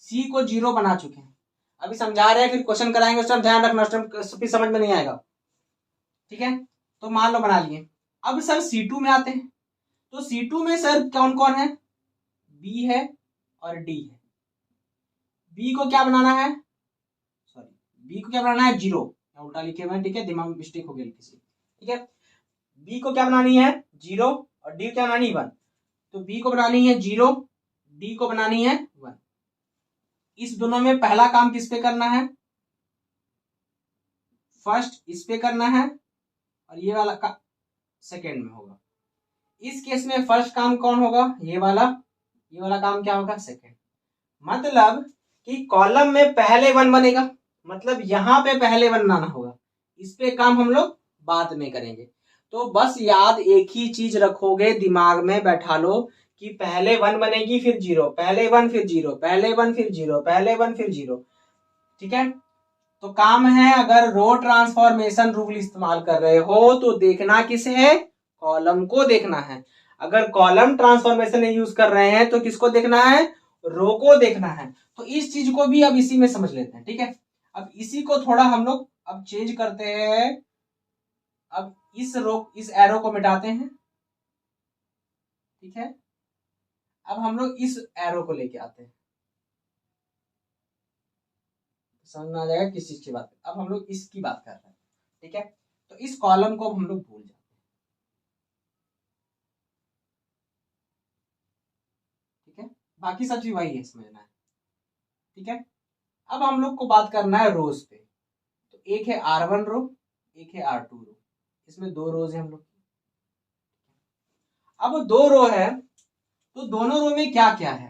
सी को 0 बना चुके हैं। अभी समझा रहे हैं, फिर क्वेश्चन कराएंगे, उस टाइम ध्यान रखना, उस टाइम समझ में नहीं आएगा, ठीक है। तो मान लो बना लिए। अब सर C2 में आते हैं, तो C2 में सर कौन कौन है, बी है और डी है। बी को क्या बनाना है, सॉरी बी को क्या बनाना है, 0, उल्टा लिखे हुए हैं, ठीक है, दिमाग में मिस्टेक हो गया किसी, ठीक है। बी को क्या बनानी है, 0, और डी क्या बनानी है, 1। तो बी को बनानी है 0, डी को बनानी है 1। इस दोनों में पहला काम किस पे करना है, फर्स्ट इस पे करना है, और ये वाला का सेकेंड में होगा। इस केस में फर्स्ट काम कौन होगा, ये वाला काम क्या होगा, सेकेंड। मतलब कि कॉलम में पहले 1 बनेगा, मतलब यहां पे पहले 1 बनाना होगा, इस पे काम हम लोग बाद में करेंगे। तो बस याद एक ही चीज रखोगे, दिमाग में बैठा लो कि पहले 1 बनेगी, फिर 0, पहले 1 फिर 0, पहले 1 फिर 0, पहले 1 फिर 0, ठीक है। तो काम है, अगर रो ट्रांसफॉर्मेशन रूल इस्तेमाल कर रहे हो तो देखना किसे है, कॉलम को देखना है। अगर कॉलम ट्रांसफॉर्मेशन यूज कर रहे हैं तो किसको देखना है, रो को देखना है। तो इस चीज को भी अब इसी में समझ लेते हैं, ठीक है। अब इसी को थोड़ा हम लोग अब चेंज करते हैं। अब इस एरो को मिटाते हैं, ठीक है। अब हम लोग इस एरो को लेके आते हैं, समझ में आ जाएगा किस चीज की बात है। अब हम लोग इसकी बात कर रहे हैं, ठीक है। तो इस कॉलम को हम लोग भूल जाते हैं, ठीक है। बाकी सब चीज वही है, समझना है, ठीक है। अब हम लोग को बात करना है रोज पे। तो एक है R1 रो, एक है R2 रो, इसमें 2 रोज है हम लोग। अब 2 रो है, तो दोनों रो में क्या क्या है,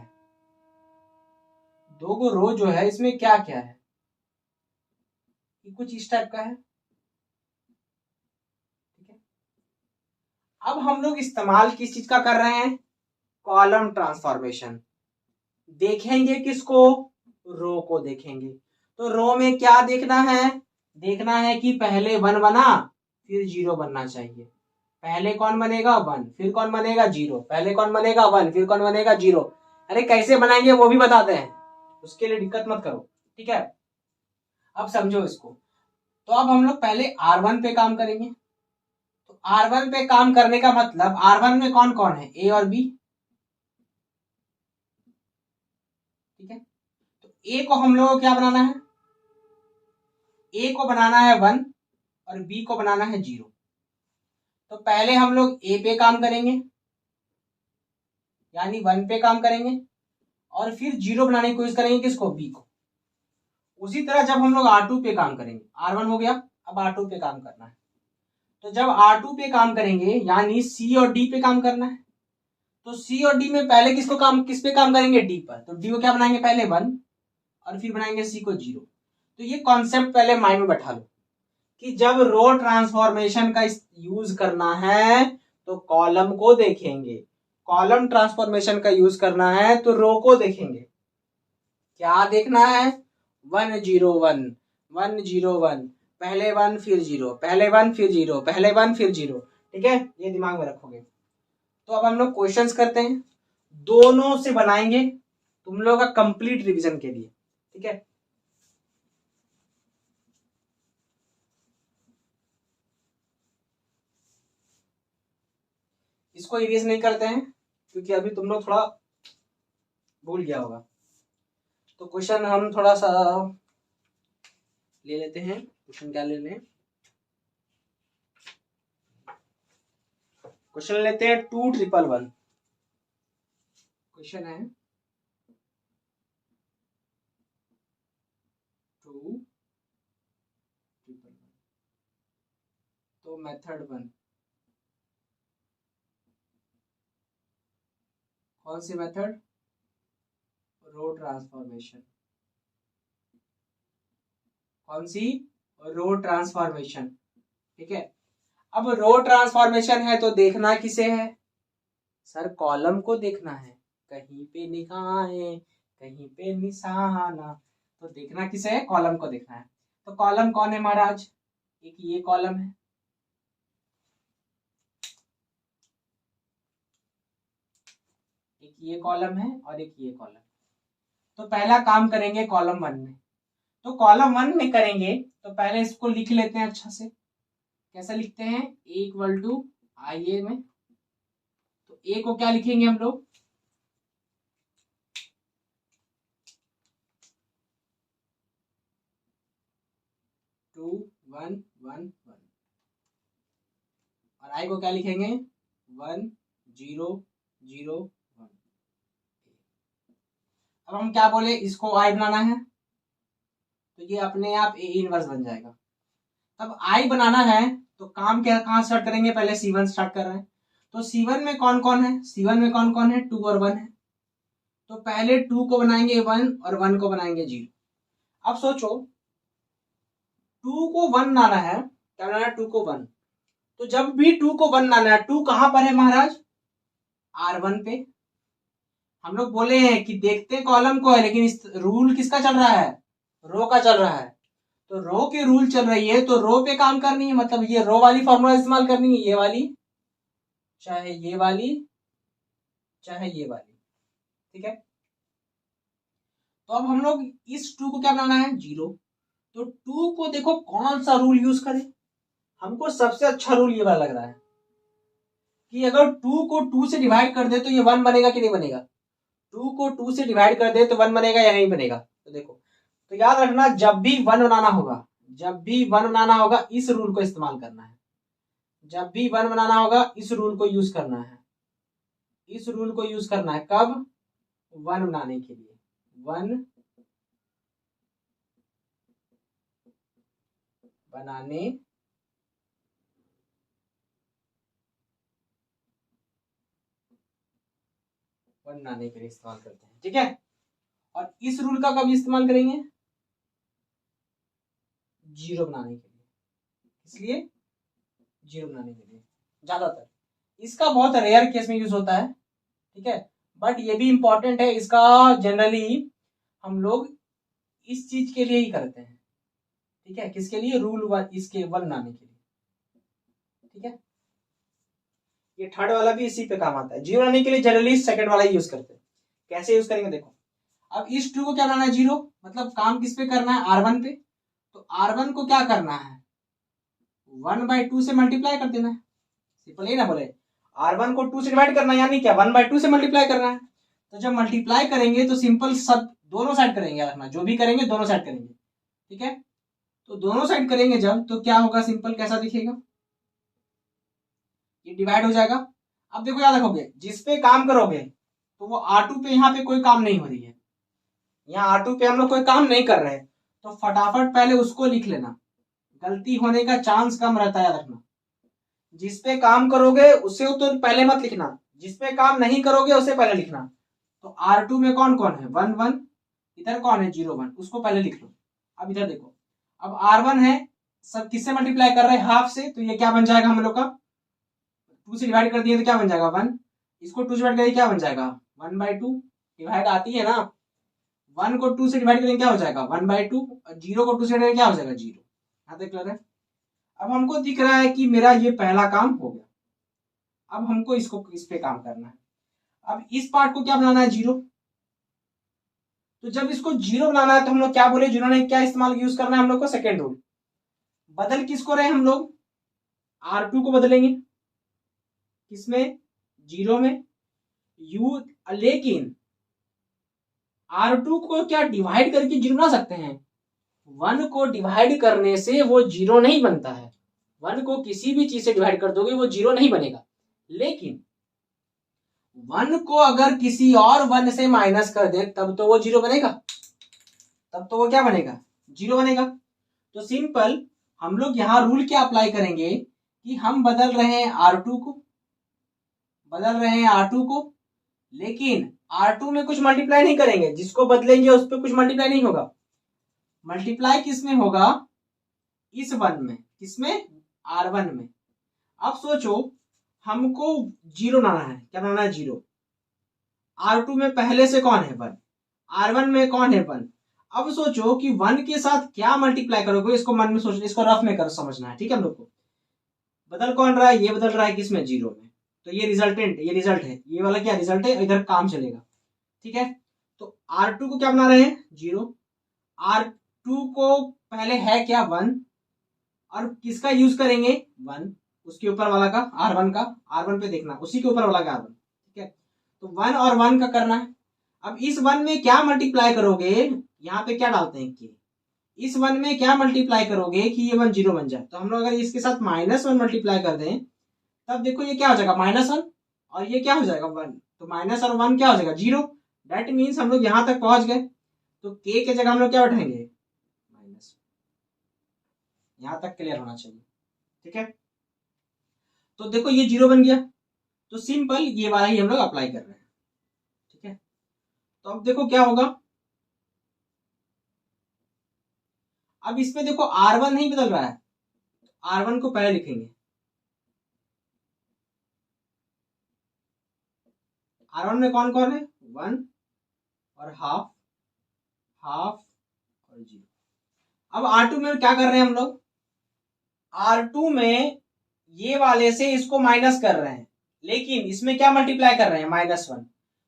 2 को रो जो है इसमें क्या क्या है, कुछ इस टाइप का है, ठीक है। अब हम लोग इस्तेमाल किस चीज का कर रहे हैं, कॉलम ट्रांसफॉर्मेशन। देखेंगे किसको, रो को देखेंगे। तो रो में क्या देखना है, देखना है कि पहले 1 बना फिर 0 बनना चाहिए। पहले कौन बनेगा 1, फिर कौन बनेगा 0, पहले कौन बनेगा 1, फिर कौन बनेगा 0। अरे कैसे बनाएंगे वो भी बताते हैं, उसके लिए दिक्कत मत करो, ठीक है। अब समझो इसको। तो अब हम लोग पहले R1 पे काम करेंगे। तो R1 पे काम करने का मतलब, R1 में कौन कौन है, ए और बी, ठीक है। तो ए को हम लोग को क्या बनाना है, ए को बनाना है 1 और बी को बनाना है 0। तो पहले हम लोग ए पे काम करेंगे, यानी 1 पे काम करेंगे, और फिर 0 बनाने की कोशिश करेंगे किसको, बी को। उसी तरह जब हम लोग R2 पे काम करेंगे, R1 हो गया, अब R2 पे काम करना है। तो जब R2 पे काम करेंगे यानी C और D पे काम करना है। तो C और D में पहले किस पे काम करेंगे, D पर। तो D को क्या बनाएंगे, पहले 1 और फिर बनाएंगे C को 0। तो ये कॉन्सेप्ट पहले माइंड में बैठा लो कि जब रो ट्रांसफॉर्मेशन का यूज करना है तो कॉलम को देखेंगे, कॉलम ट्रांसफॉर्मेशन का यूज करना है तो रो को देखेंगे। क्या देखना है, 1 0 1 1 0 1, पहले 1 फिर 0, पहले 1 फिर 0, पहले 1 फिर 0, ठीक है। ये दिमाग में रखोगे। तो अब हम लोग क्वेश्चंस करते हैं, दोनों से बनाएंगे तुम लोगों का कंप्लीट रिवीजन के लिए, ठीक है। इसको इरेज नहीं करते हैं क्योंकि अभी तुम लोग थोड़ा भूल गया होगा। तो क्वेश्चन हम थोड़ा सा ले लेते हैं, क्वेश्चन क्या ले लें, क्वेश्चन लेते हैं 2 1 1 क्वेश्चन है 2 1 1। तो मेथड 1, कौन सी मेथड, रो ट्रांसफॉर्मेशन, कौन सी, रो ट्रांसफॉर्मेशन, ठीक है। अब रो ट्रांसफॉर्मेशन है तो देखना किसे है, सर कॉलम को देखना है, कहीं पे निगाहें कहीं पे निशाना। तो देखना किसे है, कॉलम को देखना है। तो कॉलम कौन है महाराज, एक ये कॉलम है, ये कॉलम है और एक ये कॉलम। तो पहला काम करेंगे कॉलम 1 में। तो कॉलम 1 में करेंगे तो पहले इसको लिख लेते हैं अच्छा से। कैसे लिखते हैं? ए इक्वल टू आई ए में। तो ए को क्या लिखेंगे हम लोग? 2 1 1 1 और आई को क्या लिखेंगे? 1 0 0 1। अब हम क्या बोले, इसको आई बनाना है तो ये अपने आप ए इनवर्स बन जाएगा। अब आई बनाना है तो काम क्या कहाँ स्टार्ट करेंगे? पहले C1 स्टार्ट कर रहे हैं। तो C1 में कौन कौन है? C1 में कौन कौन है? 2 और 1 है। तो पहले 2 को बनाएंगे 1 और 1 को बनाएंगे 0। अब सोचो 2 को 1 बनाना है, क्या बनाना है? 2 को 1। तो जब भी 2 को 1 बनाना है, 2 कहां पर है महाराज? R1 पे। हम लोग बोले हैं कि देखते कॉलम को है, लेकिन इस रूल किसका चल रहा है? रो का चल रहा है। तो रो के रूल चल रही है तो रो पे काम करनी है, मतलब ये रो वाली फॉर्मूला इस्तेमाल करनी है, ये वाली चाहे ये वाली चाहे ये वाली। ठीक है, तो अब हम लोग इस 2 को क्या बनाना है? 0। तो 2 को देखो कौन सा रूल यूज करें? हमको सबसे अच्छा रूल ये वाला लग रहा है कि अगर 2 को 2 से डिवाइड कर दे तो ये 1 बनेगा कि नहीं बनेगा? 2 को 2 से डिवाइड कर दे तो 1 बनेगा या नहीं बनेगा? तो देखो, तो याद रखना जब भी 1 बनाना होगा, जब भी 1 बनाना होगा इस रूल को इस्तेमाल करना है। जब भी 1 बनाना होगा इस रूल को यूज करना है। इस रूल को यूज करना है कब? 1 बनाने के लिए। 1 बनाने बनाने के लिए इस्तेमाल करते हैं। ठीक है, और इस रूल का कब इस्तेमाल करेंगे? 0 बनाने के लिए। इसलिए 0 बनाने के लिए ज्यादातर, इसका बहुत रेयर केस में यूज होता है। ठीक है, बट ये भी इंपॉर्टेंट है। इसका जनरली हम लोग इस चीज के लिए ही करते हैं। ठीक है, किसके लिए? रूल 1, इसके 1 बनाने के लिए। ठीक है, ये थर्ड वाला भी इसी पे काम आता है। 0 बनाने के लिए जनरली सेकंड वाला ही यूज करते हैं। कैसे यूज करेंगे देखो, अब इस 2 को क्या बनाना है? 0। मतलब काम किस पे करना है? R1 पे। तो R1 को क्या करना है? 1/2 से मल्टीप्लाई कर देना है। सिंपल ही ना बोले, R1 को 2 से डिवाइड करना है, यानी क्या 1/2 से मल्टीप्लाई करना है। तो जब मल्टीप्लाई करेंगे तो सिंपल सब दोनों साइड करेंगे, रखना जो भी करेंगे दोनों साइड करेंगे। ठीक है, तो दोनों साइड करेंगे जब, तो क्या होगा? सिंपल कैसा दिखेगा? ये डिवाइड हो जाएगा। अब देखो याद रखोगे, जिस पे काम करोगे तो वो R2 पे यहाँ पे कोई काम नहीं हो रही है, यहाँ R2 पे हम लोग कोई काम नहीं कर रहे हैं। तो फटाफट पहले उसको लिख लेना, गलती होने का चांस कम रहता है, याद रखना। जिस पे काम करोगे उसे तो पहले मत लिखना, जिस पे काम नहीं करोगे उसे पहले लिखना। तो R2 में कौन कौन है? 1 1, इधर कौन है? 0 1, उसको पहले लिख लो। अब इधर देखो, अब R1 है, सब किससे मल्टीप्लाई कर रहे हैं? हाफ से। तो ये क्या बन जाएगा हम लोग का? 2 से डिवाइड कर दिए तो क्या बन जाएगा? 1। इसको 2 से डिवाइड करिए, क्या बन जाएगा? 1/2। डिवाइड आती है ना, 1 को 2 से डिवाइड करेंगे क्या हो जाएगा? 1/2। और 0 को 2 से डिवाइड क्या हो जाएगा? 0। यहाँ तक क्लियर है? अब हमको दिख रहा है कि मेरा ये पहला काम हो गया। अब हमको इसको इस पे काम करना है। अब इस पार्ट को क्या बनाना है? 0। तो जब इसको 0 बनाना है तो हम लोग क्या बोले? जिन्होंने क्या इस्तेमाल यूज करना है हम लोग को? Second rule. बदल किसको रहे हम लोग? R2 को बदलेंगे, किसमें? 0 में। लेकिन R2 को क्या डिवाइड करके 0 बना सकते हैं? 1 को डिवाइड करने से वो 0 नहीं बनता है। 1 को किसी भी चीज से डिवाइड कर दोगे वो 0 नहीं बनेगा। लेकिन 1 को अगर किसी और 1 से माइनस कर दे तब तो वो 0 बनेगा। तब तो वो क्या बनेगा? 0 बनेगा। तो सिंपल हम लोग यहां रूल क्या अप्लाई करेंगे कि हम बदल रहे हैं R2 को, लेकिन R2 में कुछ मल्टीप्लाई नहीं करेंगे, जिसको बदलेंगे उस पर कुछ मल्टीप्लाई नहीं होगा। मल्टीप्लाई किसमें होगा? इस 1 में। किसमें? R1 में। अब सोचो हमको 0 बनाना है, क्या बनाना है? 0। R2 में पहले से कौन है? 1। R1 में कौन है? 1। अब सोचो कि 1 के साथ क्या मल्टीप्लाई करोगे, इसको मन में सोचना, इसको रफ में कर समझना है। ठीक है, हम लोग को बदल कौन रहा है? ये बदल रहा है किसमें? 0 में। तो ये रिजल्टेंट, ये रिजल्ट है, ये वाला क्या रिजल्ट है, इधर काम चलेगा। ठीक है, तो R2 को क्या बना रहे हैं 0, R2 को पहले है क्या 1, और किसका यूज करेंगे 1, उसके ऊपर वाला का R1 का, R1 पे देखना उसी के ऊपर वाला का R1। ठीक है, तो 1 और 1 का करना है। अब इस 1 में क्या मल्टीप्लाई करोगे, यहाँ पे क्या डालते हैं कि इस 1 में क्या मल्टीप्लाई करोगे कि ये 1 0 बन जाए। तो हम लोग अगर इसके साथ -1 मल्टीप्लाई कर दें तब देखो ये क्या हो जाएगा -1, और ये क्या हो जाएगा 1, तो माइनस और 1 क्या हो जाएगा 0। दैट मीन्स हम लोग यहां तक पहुंच गए, तो k के जगह हम लोग क्या बैठाएंगे माइनस। यहां तक क्लियर होना चाहिए। ठीक है, तो देखो ये 0 बन गया, तो सिंपल ये वाला ही हम लोग अप्लाई कर रहे हैं। ठीक है, तो अब देखो क्या होगा, अब इसमें देखो R1 नहीं बदल रहा है, R1 को पहले लिखेंगे। R1 में कौन कौन है 1 और हाफ, हाफ और 0। अब R2 में क्या कर रहे हैं हम लोग, R2 में ये वाले से इसको माइनस कर रहे हैं, लेकिन इसमें क्या मल्टीप्लाई कर रहे हैं -1।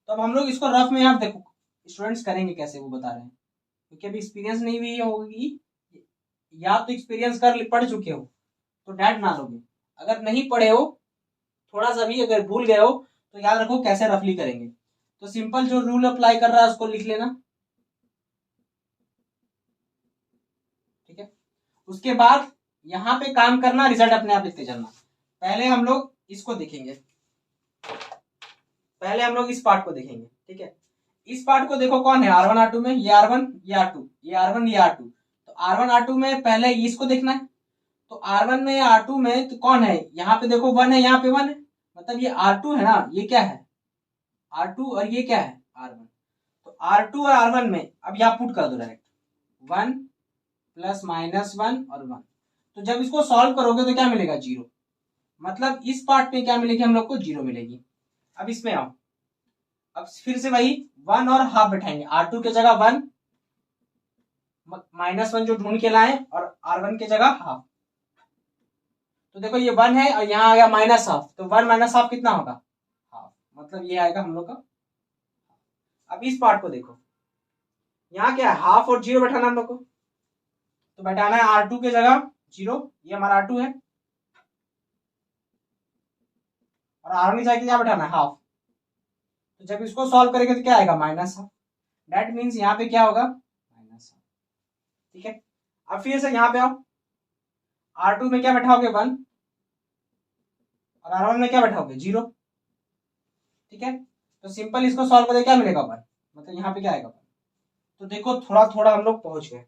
तो अब हम लोग इसको रफ में आप देखो स्टूडेंट्स करेंगे कैसे वो बता रहे हैं, क्योंकि अभी एक्सपीरियंस नहीं हुई होगी, या तो एक्सपीरियंस कर पढ़ चुके हो तो डैट ना लोगे, अगर नहीं पढ़े हो थोड़ा सा भी अगर भूल गए हो तो याद रखो कैसे रफली करेंगे। तो सिंपल जो रूल अप्लाई कर रहा है उसको लिख लेना। ठीक है, उसके बाद यहां पे काम करना, रिजल्ट अपने आप लिखते चलना। पहले हम लोग इसको देखेंगे, पहले हम लोग इस पार्ट को देखेंगे। ठीक है, इस पार्ट को देखो कौन है R1 R2 में, ये R1 ये R2, ये R1 ये R2। तो R1 R2 में पहले इसको देखना है, तो R1 में R2 में तो कौन है, यहाँ पे देखो 1 है, यहाँ पे 1 है, मतलब ये R2 है ना, ये क्या है R2 और ये क्या है R1। तो R2 और R1 में अब यहाँ पुट कर दो डायरेक्ट 1 प्लस -1 और 1। तो जब इसको सॉल्व करोगे तो क्या मिलेगा 0, मतलब इस पार्ट में क्या मिलेगी हम लोग को 0 मिलेगी। अब इसमें आओ, अब फिर से वही 1 और हाफ बैठाएंगे, R2 के जगह 1 -1 जो ढूंढ के लाए, और R1 के जगह हाफ। तो देखो ये 1 है और यहाँ आ गया -1/2, तो 1 - कितना होगा हाफ, मतलब ये आएगा हम लोग का। अब इस पार्ट को देखो, यहाँ क्या है हाफ और 0 बैठाना हम लोग को, तो बैठाना है R2 के जगह 0, ये हमारा R2 है, और R1 की जगह क्या बैठाना है हाफ। तो जब इसको सॉल्व करेंगे तो क्या आएगा -हाफ, दैट मीन्स यहाँ पे क्या होगा -हाफ। ठीक है, अब फिर से यहाँ पे आओ, R2 में क्या बैठाओगे 1 और R1 में क्या बैठाओगे 0। ठीक है, तो सिंपल इसको सॉल्व करके क्या मिलेगा 1, मतलब यहाँ पे क्या आएगा 1। तो देखो थोड़ा थोड़ा हम लोग पहुंच गए,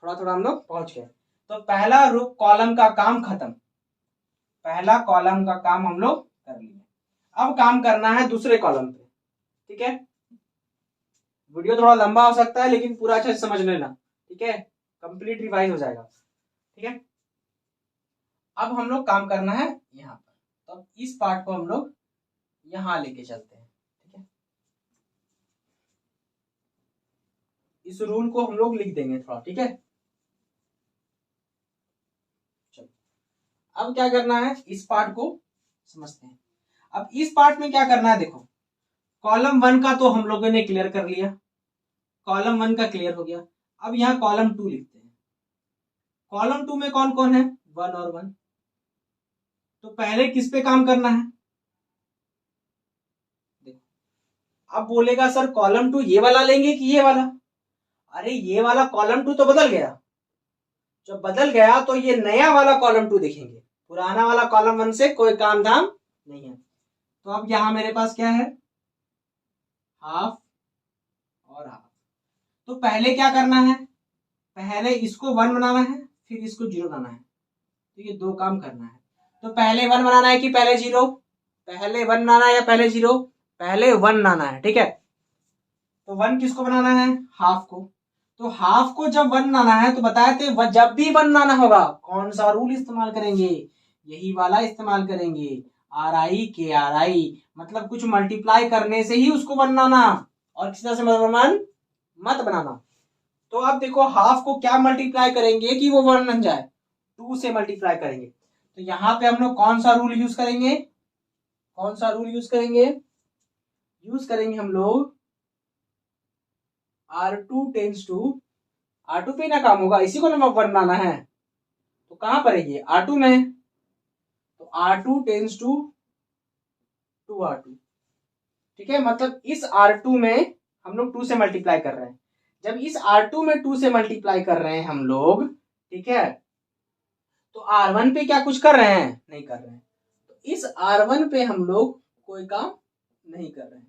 थोड़ा थोड़ा हम लोग पहुंच गए। तो पहला रूप कॉलम का काम खत्म, पहला कॉलम का काम हम लोग कर लिए। अब काम करना है दूसरे कॉलम पे। ठीक है, वीडियो थोड़ा लंबा हो सकता है लेकिन पूरा अच्छे से समझ लेना। ठीक है, कंप्लीट रिवाइज हो जाएगा। ठीक है, अब हम लोग काम करना है यहाँ पर, तो इस पार्ट को हम लोग यहां लेके चलते हैं। ठीक है, इस रूल को हम लोग लिख देंगे थोड़ा। ठीक है, चलो अब क्या करना है, इस पार्ट को समझते हैं। अब इस पार्ट में क्या करना है, देखो कॉलम 1 का तो हम लोगों ने क्लियर कर लिया, कॉलम 1 का क्लियर हो गया। अब यहाँ कॉलम 2 लिखते हैं। कॉलम 2 में कौन कौन है 1 और 1। तो पहले किस पे काम करना है, देखो अब बोलेगा सर कॉलम 2 ये वाला लेंगे कि ये वाला। अरे ये वाला कॉलम 2 तो बदल गया, जब बदल गया तो ये नया वाला कॉलम 2 देखेंगे, पुराना वाला कॉलम 1 से कोई काम धाम नहीं है। तो अब यहां मेरे पास क्या है हाफ और हाफ। तो पहले क्या करना है, पहले इसको 1 बनाना है, फिर इसको 0 बनाना है। तो ये दो काम करना है। तो पहले 1 बनाना है कि पहले 0, पहले 1 बनाना है या पहले 0, पहले 1 बनाना है। ठीक है, तो 1 किसको बनाना है हाफ को। तो हाफ को जब 1 बनाना है तो बताए थे जब भी 1 बनाना होगा कौन सा रूल इस्तेमाल करेंगे, यही वाला इस्तेमाल करेंगे, RI के RI, मतलब कुछ मल्टीप्लाई करने से ही उसको बनाना और किसी तरह से मत बनाना। तो अब देखो हाफ को क्या मल्टीप्लाई करेंगे कि वो 1 बन जाए, 2 से मल्टीप्लाई करेंगे। तो यहाँ पे हम लोग कौन सा रूल यूज करेंगे, कौन सा रूल यूज करेंगे? यूज करेंगे हम लोग R2 टेंस टू, R2 पे ना काम होगा, इसी को ना बनाना है, तो कहां पर है ये? R2 में, तो R2 टेंस टू 2R2। ठीक है, मतलब इस R2 में हम लोग 2 से मल्टीप्लाई कर रहे हैं। जब इस R2 में 2 से मल्टीप्लाई कर रहे हैं हम लोग, ठीक है, तो R1 पे क्या कुछ कर रहे हैं? नहीं कर रहे हैं। तो इस R1 पे हम लोग कोई काम नहीं कर रहे हैं।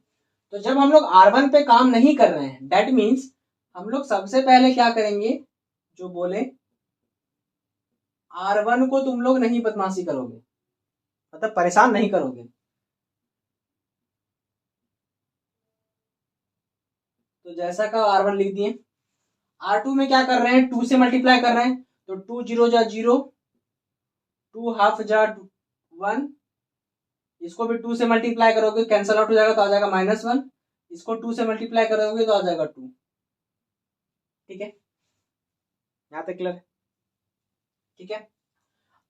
तो जब हम लोग R1 पे काम नहीं कर रहे हैं, दैट मीन्स हम लोग सबसे पहले क्या करेंगे, जो बोले R1 को तुम लोग नहीं बदमाशी करोगे, मतलब परेशान नहीं करोगे। तो जैसा का R1 लिख दिए। R2 में क्या कर रहे हैं? 2 से मल्टीप्लाई कर रहे हैं, तो 2 जीरो जा 0, 2 हाफ जा 1, इसको भी 2 से मल्टीप्लाई करोगे, कैंसल आउट हो जाएगा तो आ जाएगा -1, इसको 2 से मल्टीप्लाई करोगे तो आ जाएगा 2। ठीक है, यहां तक क्लियर है? ठीक है,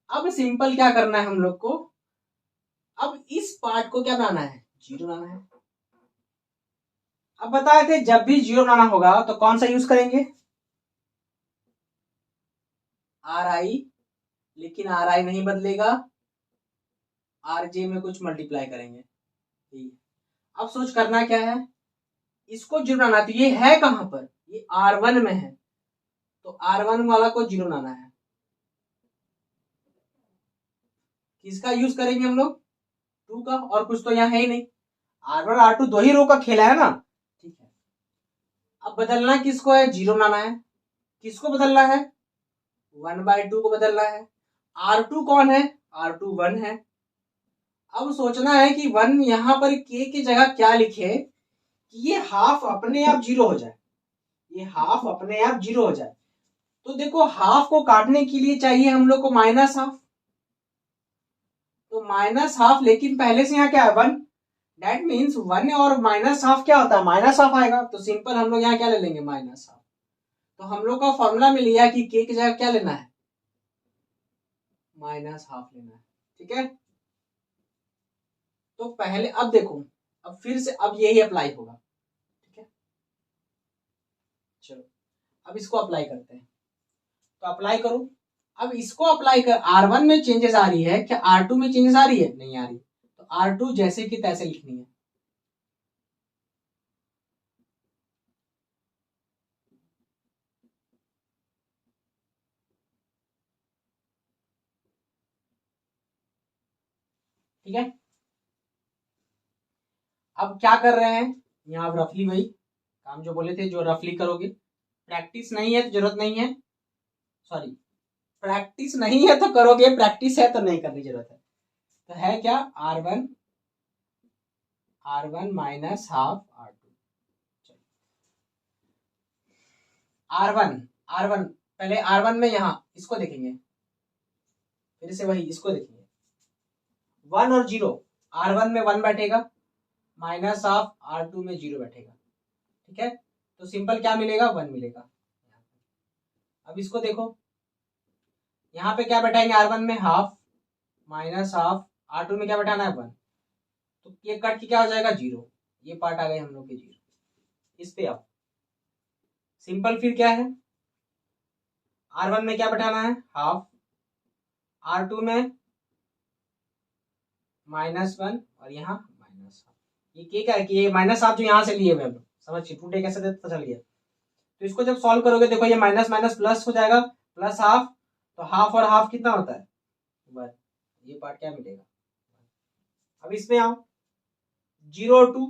अब सिंपल क्या करना है हम लोग को, अब इस पार्ट को क्या बनाना है? 0 बनाना है। अब बताए थे जब भी 0 बनाना होगा तो कौन सा यूज करेंगे? RI, लेकिन RI नहीं बदलेगा, RJ में कुछ मल्टीप्लाई करेंगे। ठीक है, अब सोच करना क्या है, इसको 0 बनाना, तो ये है कहां पर? ये R1 में है, तो R1 वाला को 0 बनाना है। किसका यूज करेंगे हम लोग? 2 का, और कुछ तो यहाँ है ही नहीं। R1 R2 दो ही रो का खेला है ना। ठीक है, अब बदलना किसको है? 0 बनाना है। किसको बदलना है? 1/2 को बदलना है। R2 कौन है? R2 1 है। अब सोचना है कि 1 यहां पर k की जगह क्या लिखे कि ये हाफ अपने आप 0 हो जाए, ये हाफ अपने आप 0 हो जाए। तो देखो, हाफ को काटने के लिए चाहिए हम लोग को -हाफ, तो -हाफ, लेकिन पहले से यहाँ क्या है? 1, दैट मीन्स 1 और -हाफ क्या होता है? -हाफ आएगा, तो सिंपल हम लोग यहाँ क्या ले लेंगे? -हाफ। तो हम लोग का फॉर्मूला मिल गया कि k की जगह क्या लेना है? -हाफ लेना है। ठीक है, तो पहले अब देखो, अब फिर से अब यही अप्लाई होगा। ठीक है, चलो अब इसको अप्लाई करते हैं, तो अप्लाई करो। अब इसको अप्लाई कर, R1 में चेंजेस आ रही है क्या? R2 में चेंजेस आ रही है? नहीं आ रही, तो R2 जैसे कि तैसे लिखनी है। ठीक है, अब क्या कर रहे हैं यहाँ? आप रफली वही काम जो बोले थे, जो रफली करोगे। प्रैक्टिस नहीं है तो जरूरत नहीं है, सॉरी, प्रैक्टिस नहीं है तो करोगे, प्रैक्टिस है तो नहीं करने की जरूरत है। तो है क्या? R1 -half R2। R1 पहले R1 में यहाँ इसको देखेंगे, फिर से वही इसको देखेंगे, 1 और 0, R1 में 1 बैठेगा, -हाफ R2 में 0 बैठेगा। ठीक है, तो सिंपल क्या मिलेगा? 1 मिलेगा। अब इसको देखो, यहाँ पे क्या बैठाएंगे? R1 में हाफ, -हाफ, R2 में क्या बैठाना है? 1, तो ये कट के क्या हो जाएगा? 0। ये पार्ट आ गए हम लोग के 0। इस पे आप सिंपल फिर क्या है? R1 में क्या बैठाना है? हाफ, R2 में -1, और यहाँ -हाफ। ये क्या है कि ये -हाफ जो यहाँ से लिए हुए हम लोग, समझिए टूटे कैसे थे, पता चल गया। तो इसको जब सॉल्व करोगे, देखो ये माइनस माइनस प्लस हो जाएगा, +हाफ, तो हाफ और हाफ कितना होता है? 1। ये पार्ट क्या मिलेगा? अब इसमें आओ, 0 और 2,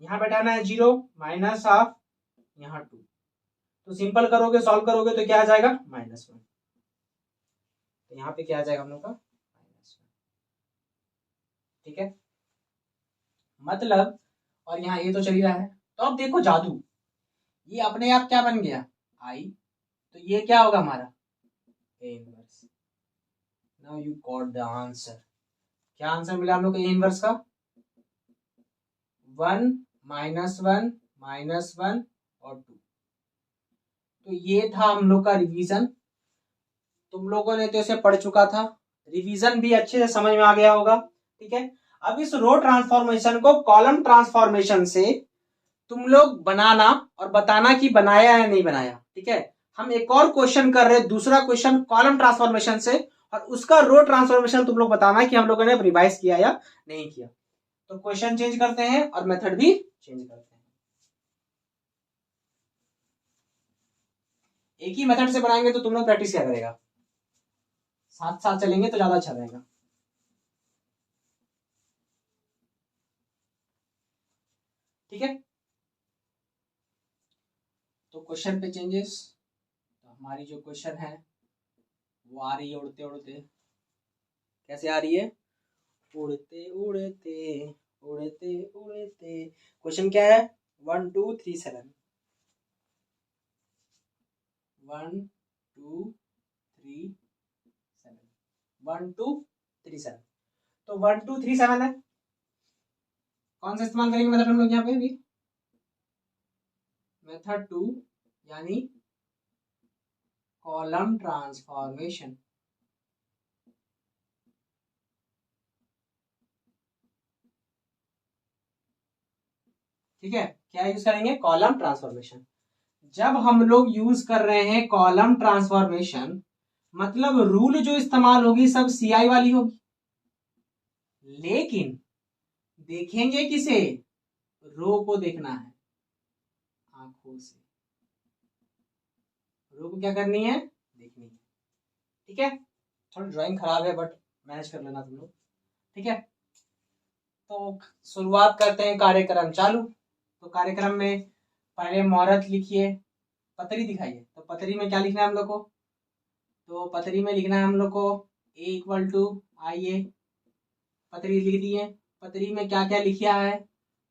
यहाँ बैठाना है 0, -हाफ, यहाँ 2, तो सिंपल करोगे, सॉल्व करोगे तो क्या आ जाएगा? -1। तो यहाँ पे क्या आ जाएगा हम लोग का? -1। ठीक है, मतलब, और यहाँ ये तो चल ही रहा है। तो अब देखो जादू, ये अपने आप क्या बन गया? I, तो ये क्या होगा हमारा? A inverse. Now you got the answer. क्या आंसर मिला हम लोग को A इनवर्स का? 1 -1 -1 और 2। तो ये था हम लोग का रिवीजन। तुम लोगों ने तो इसे पढ़ चुका था, रिवीजन भी अच्छे से समझ में आ गया होगा। ठीक है, अब इस रो ट्रांसफॉर्मेशन को कॉलम ट्रांसफॉर्मेशन से तुम लोग बनाना और बताना कि बनाया या नहीं बनाया। ठीक है, हम एक और क्वेश्चन कर रहे हैं, दूसरा क्वेश्चन कॉलम ट्रांसफॉर्मेशन से, और उसका रो ट्रांसफॉर्मेशन तुम लोग बताना कि हम लोगों ने रिवाइज किया या नहीं किया। तो क्वेश्चन चेंज करते हैं और मेथड भी चेंज करते हैं। एक ही मेथड से बनाएंगे तो तुम लोग प्रैक्टिस क्या करेगा, साथ साथ चलेंगे तो ज्यादा अच्छा रहेगा। ठीक है, तो क्वेश्चन पे चेंजेस। तो हमारी जो क्वेश्चन है वो आ रही है उड़ते उड़ते। कैसे आ रही है, उड़ते उड़ते उड़ते उड़ते। क्वेश्चन क्या है, 1 2 3 7, 1 2 3 7, 1 2 3 7। तो 1 2 3 7 है, कौन सा इस्तेमाल करेंगे मेथड हम लोग यहाँ पे भी, मेथड 2 यानी कॉलम ट्रांसफॉर्मेशन। ठीक है, क्या यूज करेंगे, कॉलम ट्रांसफॉर्मेशन। जब हम लोग यूज कर रहे हैं कॉलम ट्रांसफॉर्मेशन, मतलब रूल जो इस्तेमाल होगी सब सीआई वाली होगी, लेकिन देखेंगे किसे, रो को देखना है आंखों से, रो को क्या करनी है, देखनी है। ठीक है, थोड़ी ड्राइंग खराब है बट मैनेज कर लेना तुम लोग। ठीक है, तो शुरुआत करते हैं कार्यक्रम चालू। तो कार्यक्रम में पहले मुहूर्त लिखिए, पतरी दिखाइए। तो पतरी में क्या लिखना है हम लोग को, तो पतरी में लिखना है हम लोग को ए इक्वल टू, आइए पतरी लिख दिए। पतरी में क्या क्या लिखा है,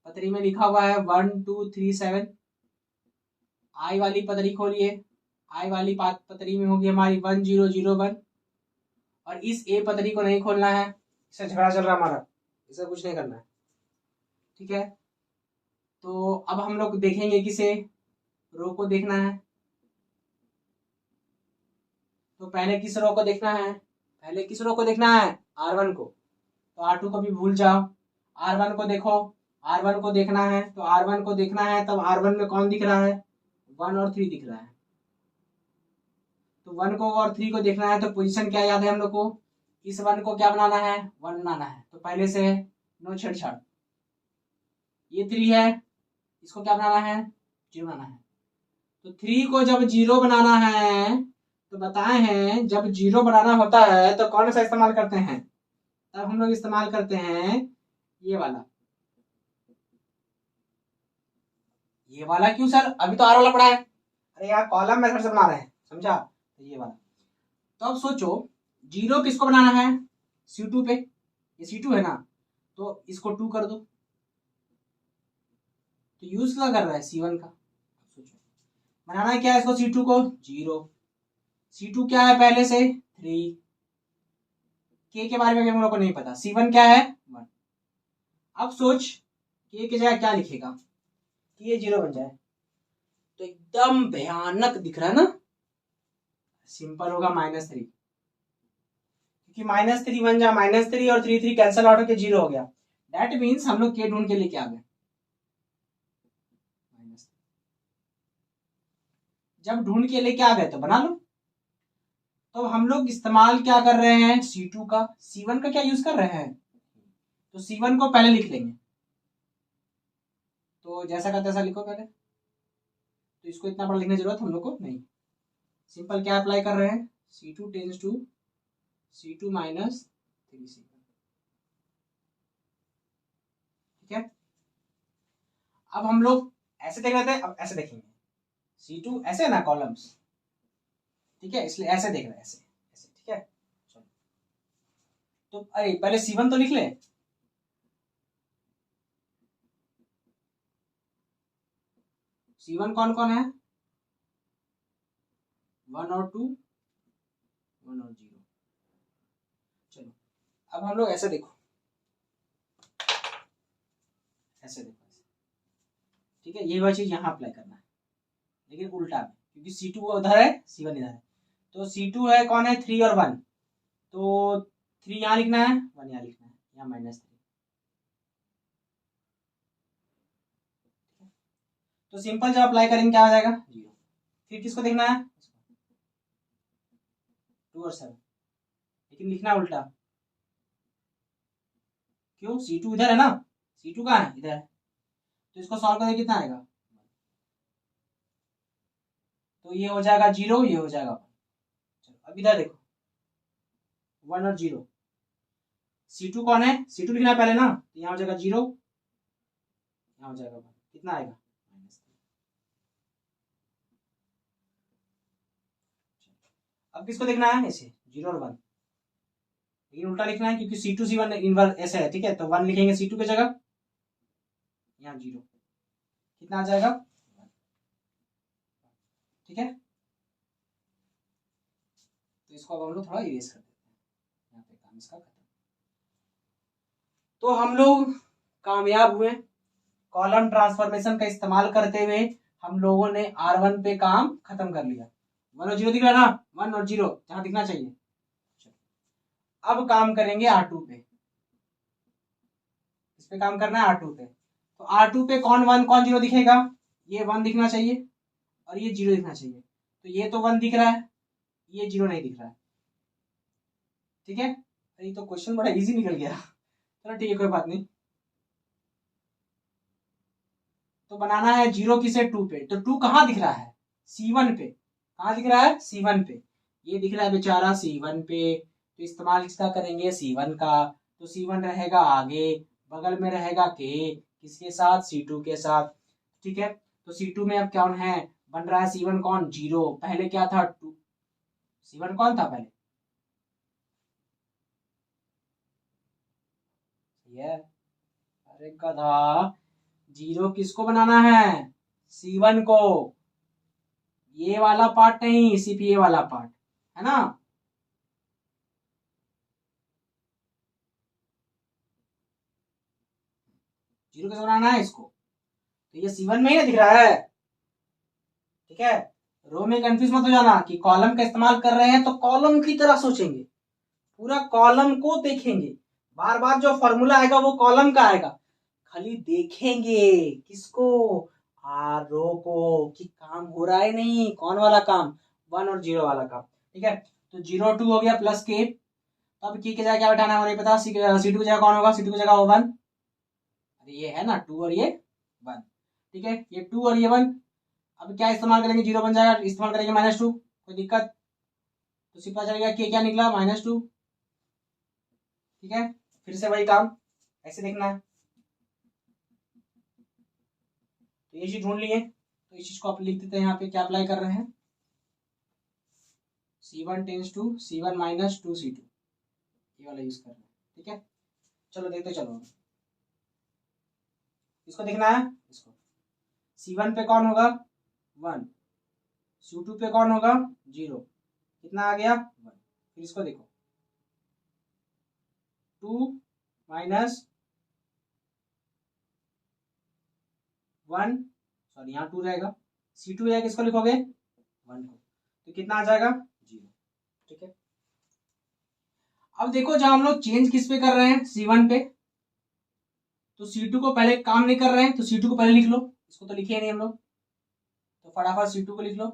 पतरी में लिखा हुआ है 1 2 3 7। आई वाली पतरी खोलिए, आई वाली पतरी में होगी हमारी 1 0 0 1। और इस ए पतरी को नहीं खोलना है, इससे झगड़ा चल रहा हमारा, इसे कुछ नहीं करना है। ठीक है, तो अब हम लोग देखेंगे किसे, रो को देखना है। तो पहले किस रो को देखना है, पहले किस रो को देखना है, R1 को। तो R2 को भी भूल जाओ, R1 को देखो। R1 को देखना है, तो R1 को देखना है, तब R1 में कौन दिख रहा है, 1 और 3 दिख रहा है। तो 1 को और 3 को देखना है, तो पोजीशन क्या याद है हम लोग को, इस 1 को क्या बनाना है, 1 बनाना है। तो पहले से नो छेड़छाड़। ये 3 है, इसको क्या बनाना है, 0 बनाना है। तो 3 को जब 0 बनाना है, तो बताए हैं जब 0 बनाना होता है तो कौन सा इस्तेमाल करते हैं, तब हम लोग इस्तेमाल करते हैं ये वाला। ये वाला क्यों सर, अभी तो आर वाला पड़ा है, अरे यार कॉलम मेथड से बना रहे हैं, समझा। तो ये वाला, तो अब सोचो 0 किसको बनाना है, C2 पे, ये C2 है ना, तो इसको 2 कर दो। तो यूज क्या कर रहा है, C1 का। सोचो बनाना क्या है इसको, C2 को 0, C2 क्या है पहले से 3, के बारे में भी हम लोग को नहीं पता, C1 क्या है 1। अब सोच के की जगह क्या लिखेगा कि ये 0 बन जाए, तो एकदम भयानक दिख रहा है ना, सिंपल होगा -3, क्योंकि -3 बन जा, -3 और 3 3 कैंसिल आउट होकर 0 हो गया। दैट मीन्स हम लोग के ढूंढ के लेके आ गए। जब ढूंढ के लेके आ गए तो बना लो। तो हम लोग इस्तेमाल क्या कर रहे हैं, C2 का, C1 का क्या यूज कर रहे हैं, तो C1 को पहले लिख लेंगे। तो जैसा का तैसा लिखो पहले, तो इसको इतना बड़ा लिखने की जरूरत हम लोग को नहीं। सिंपल क्या अप्लाई कर रहे हैं, C2 tense to C2 minus 3C। ठीक है, अब हम लोग ऐसे देख रहे थे, अब ऐसे देखेंगे। C2 ऐसे ना कॉलम्स, ठीक है, इसलिए ऐसे देख रहे हैं, ऐसे ऐसे। ठीक है, चलो तो अरे पहले C1 तो लिख ले। C1 कौन कौन है, 1 और 2, 1 और 0। चलो अब हम लोग ऐसे देखो, ऐसे देखो, ठीक है, ये वही चीज यहाँ अप्लाई करना है, लेकिन उल्टा में, क्योंकि C2 उधर है, C1 इधर है। तो C2 है कौन है, 3 और 1, तो 3 यहाँ लिखना है, 1 यहाँ लिखना है, यहाँ -3। तो सिंपल जब अप्लाई करेंगे क्या हो जाएगा 0। फिर किसको देखना है 2 और 7, लेकिन लिखना है उल्टा। क्यों C2 इधर है ना, C2 कहाँ है इधर है, तो इसको सॉल्व करके कितना आएगा, तो ये हो जाएगा 0, ये हो जाएगा 1। चलो अब इधर देखो 1 और 0, C2 कौन है, C2 लिखना है पहले ना, तो यहाँ हो जाएगा 0, यहाँ हो जाएगा 1, कितना आएगा -3। अब किसको देखना है ऐसे 0 और 1, लेकिन उल्टा लिखना है क्योंकि C2 C1 इनवर्स ऐसे है, ठीक है, तो 1 लिखेंगे C2 की जगह, यहाँ 0, कितना आ जाएगा 1, ठीक है। तो इसको अब हम लोग थोड़ा इरेज कर देते हैं, यहाँ पे काम इसका खत्म। तो हम लोग कामयाब हुए, कॉलम ट्रांसफॉर्मेशन का इस्तेमाल करते हुए हम लोगों ने R1 पे काम खत्म कर लिया। 1 और 0 दिख रहा है ना, 1 और 0 जहां दिखना चाहिए। अब काम करेंगे R2 पे, इस पे काम करना है R2 पे। तो R2 पे कौन 1 कौन 0 दिखेगा, ये 1 दिखना चाहिए और ये 0 दिखना चाहिए। तो ये तो 1 दिख रहा है, ये 0 नहीं दिख रहा है, ठीक है। ये तो क्वेश्चन बड़ा इजी निकल गया, चलो ठीक है कोई बात नहीं। तो बनाना है 0 किसे 2 पे, तो 2 कहाँ दिख रहा है C1 पे, कहाँ दिख रहा है C1 पे, ये दिख रहा है बेचारा C1 पे। तो इस्तेमाल किसका करेंगे C1 का, तो C1 रहेगा आगे, बगल में रहेगा K, किसके साथ C2 के साथ, ठीक है। तो C2 में अब कौन है बन रहा है C1 कौन 0, पहले क्या था 2, C1 कौन था पहले, ये अरे गधा 0 किसको बनाना है C1 को, ये वाला पार्ट नहीं, सिर्फ ये वाला पार्ट है ना। जीरो कैसे बनाना है इसको, तो ये C1 में ही ना दिख रहा है, ठीक है। रो में कंफ्यूज मत हो जाना कि कॉलम का इस्तेमाल कर रहे हैं तो कॉलम की तरह सोचेंगे, पूरा कॉलम को देखेंगे, बार बार जो फॉर्मूला आएगा वो कॉलम का आएगा, खाली देखेंगे किसको रो को कि काम हो रहा है नहीं, कौन वाला काम 1 और 0 वाला काम, ठीक है। तो 0 2 हो गया प्लस के, तो अब की जगह क्या बैठाना है हमें पता, C2 की जगह कौन होगा, C2 की जगह 1, अरे ये है ना 2 और ये 1, ठीक है, ये 2 और ये 1। अब क्या इस्तेमाल करेंगे 0 बन जाएगा, इस्तेमाल करेंगे -2, कोई दिक्कत, तो सिर्फ पता चलेगा कि क्या निकला -2, ठीक है। फिर से वही काम ऐसे देखना है, तो ये चीज ढूंढ लिए, तो इस चीज को आप लिख देते हैं यहाँ पे, क्या अप्लाई कर रहे हैं C1 tense to C1 -2 C2, ये वाला यूज कर रहे हैं, ठीक है। चलो देखते चलो, इसको देखना है, इसको C1 पे कौन होगा 1, C2 पे कौन होगा 0, कितना आ गया 1। फिर इसको देखो 2 -1, सॉरी यहाँ 2 रहेगा, C2 है किसको लिखोगे 1 को, तो कितना आ जाएगा 0, ठीक है। अब देखो जब हम लोग चेंज किस पे कर रहे हैं C1 पे, तो C2 को पहले काम नहीं कर रहे हैं, तो C2 को पहले लिख लो, इसको तो लिखे नहीं हम लोग, तो फटाफट C2 को लिख लो।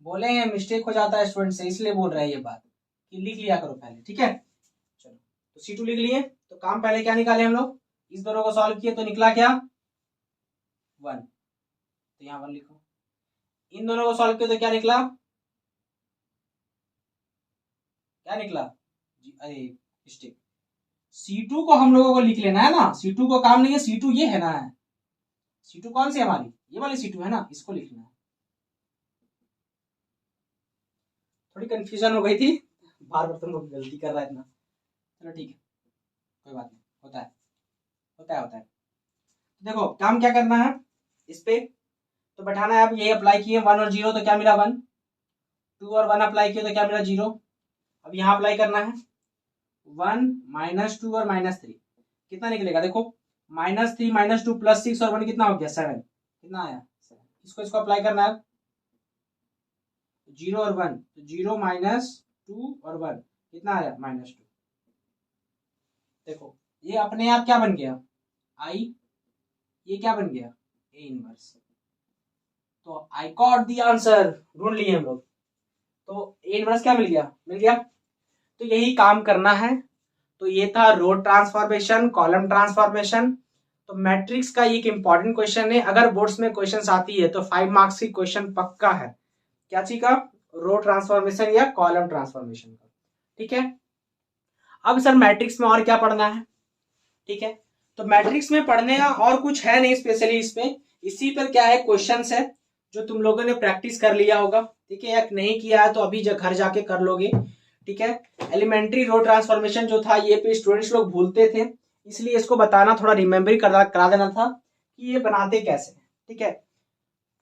बोले मिस्टेक हो जाता है स्टूडेंट से, इसलिए बोल रहे हैं ये बात कि लिख लिया करो पहले, ठीक है। चलो तो C2 लिख लिए, तो काम पहले क्या निकाले हम लोग, इस दोनों को सॉल्व किए तो निकला क्या 1, तो यहाँ 1 लिखो, इन दोनों को सॉल्व किया तो क्या निकला, क्या निकला अरे मिस्टेक, C2 को हम लोगों को लिख लेना है ना, C2 को काम नहीं है, C2 ये है ना, C2 कौन सी हमारी ये वाली C2 है ना, इसको लिखना है। थोड़ी कंफ्यूजन हो गई थी, बार बार तुम लोग गलती कर रहा है इतना, चलो ठीक है कोई बात नहीं, होता है होता है होता है। देखो काम क्या करना है इस पे, तो बैठाना है, अब ये अप्लाई किए 1 और 0 तो क्या मिला 1, 2 और 1 अप्लाई किए तो क्या मिला 0। अब यहाँ अप्लाई करना है 1 -2 और -3, कितना निकलेगा देखो -3 -2 +6 और 1 कितना हो गया 7, कितना आया 7। इसको अप्लाई करना है 0 और 1, तो 0 -2 और 1 कितना आया -2। देखो ये अपने आप क्या बन गया आई, ये क्या बन गया, ए इनवर्स। तो आई गॉट द आंसर, ढूंढ लिए हम लोग। तो ए इनवर्स क्या मिल गया, मिल गया। तो यही काम करना है। तो ये था रो ट्रांसफॉर्मेशन, कॉलम ट्रांसफॉर्मेशन। तो मैट्रिक्स का एक इंपॉर्टेंट क्वेश्चन है, अगर बोर्ड्स में क्वेश्चन आती है तो 5 मार्क्स की क्वेश्चन पक्का है। क्या चीज का, रो ट्रांसफॉर्मेशन या कॉलम ट्रांसफॉर्मेशन का। ठीक है, अब सर मैट्रिक्स में और क्या पढ़ना है। ठीक है, तो मैट्रिक्स में पढ़ने का और कुछ है नहीं स्पेशली इसमें, इसी पर क्या है क्वेश्चंस है जो तुम लोगों ने प्रैक्टिस कर लिया होगा। ठीक है, या नहीं किया है तो अभी घर जाके कर लोगे। ठीक है, एलिमेंट्री रो ट्रांसफॉर्मेशन जो था ये पे स्टूडेंट्स लोग भूलते थे, इसलिए इसको बताना थोड़ा रिमेम्बर करा देना था कि ये बनाते कैसे। ठीक है,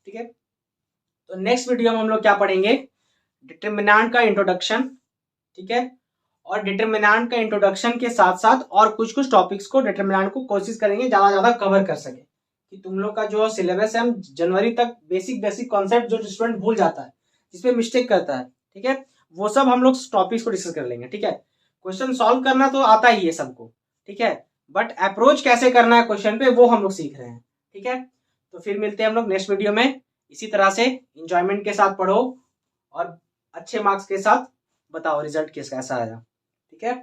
ठीक है। तो नेक्स्ट वीडियो में हम लोग क्या पढ़ेंगे, डिटरमिनेंट का इंट्रोडक्शन। ठीक है, और डिटरमिनेंट का इंट्रोडक्शन के साथ साथ और कुछ कुछ टॉपिक्स को डिटरमिनेंट को कोशिश करेंगे ज्यादा कवर कर सके, कि तुम लोग का जो सिलेबस है हम जनवरी तक बेसिक कॉन्सेप्ट जो स्टूडेंट भूल जाता है, जिसपे मिस्टेक करता है, ठीक है, वो सब हम लोग टॉपिक्स को डिस्कस कर लेंगे। ठीक है, क्वेश्चन सॉल्व करना तो आता ही है सबको, ठीक है, बट अप्रोच कैसे करना है क्वेश्चन पे वो हम लोग सीख रहे हैं। ठीक है, तो फिर मिलते हैं हम लोग नेक्स्ट वीडियो में। इसी तरह से इंजॉयमेंट के साथ पढ़ो और अच्छे मार्क्स के साथ बताओ रिजल्ट कैसा आया। ठीक है।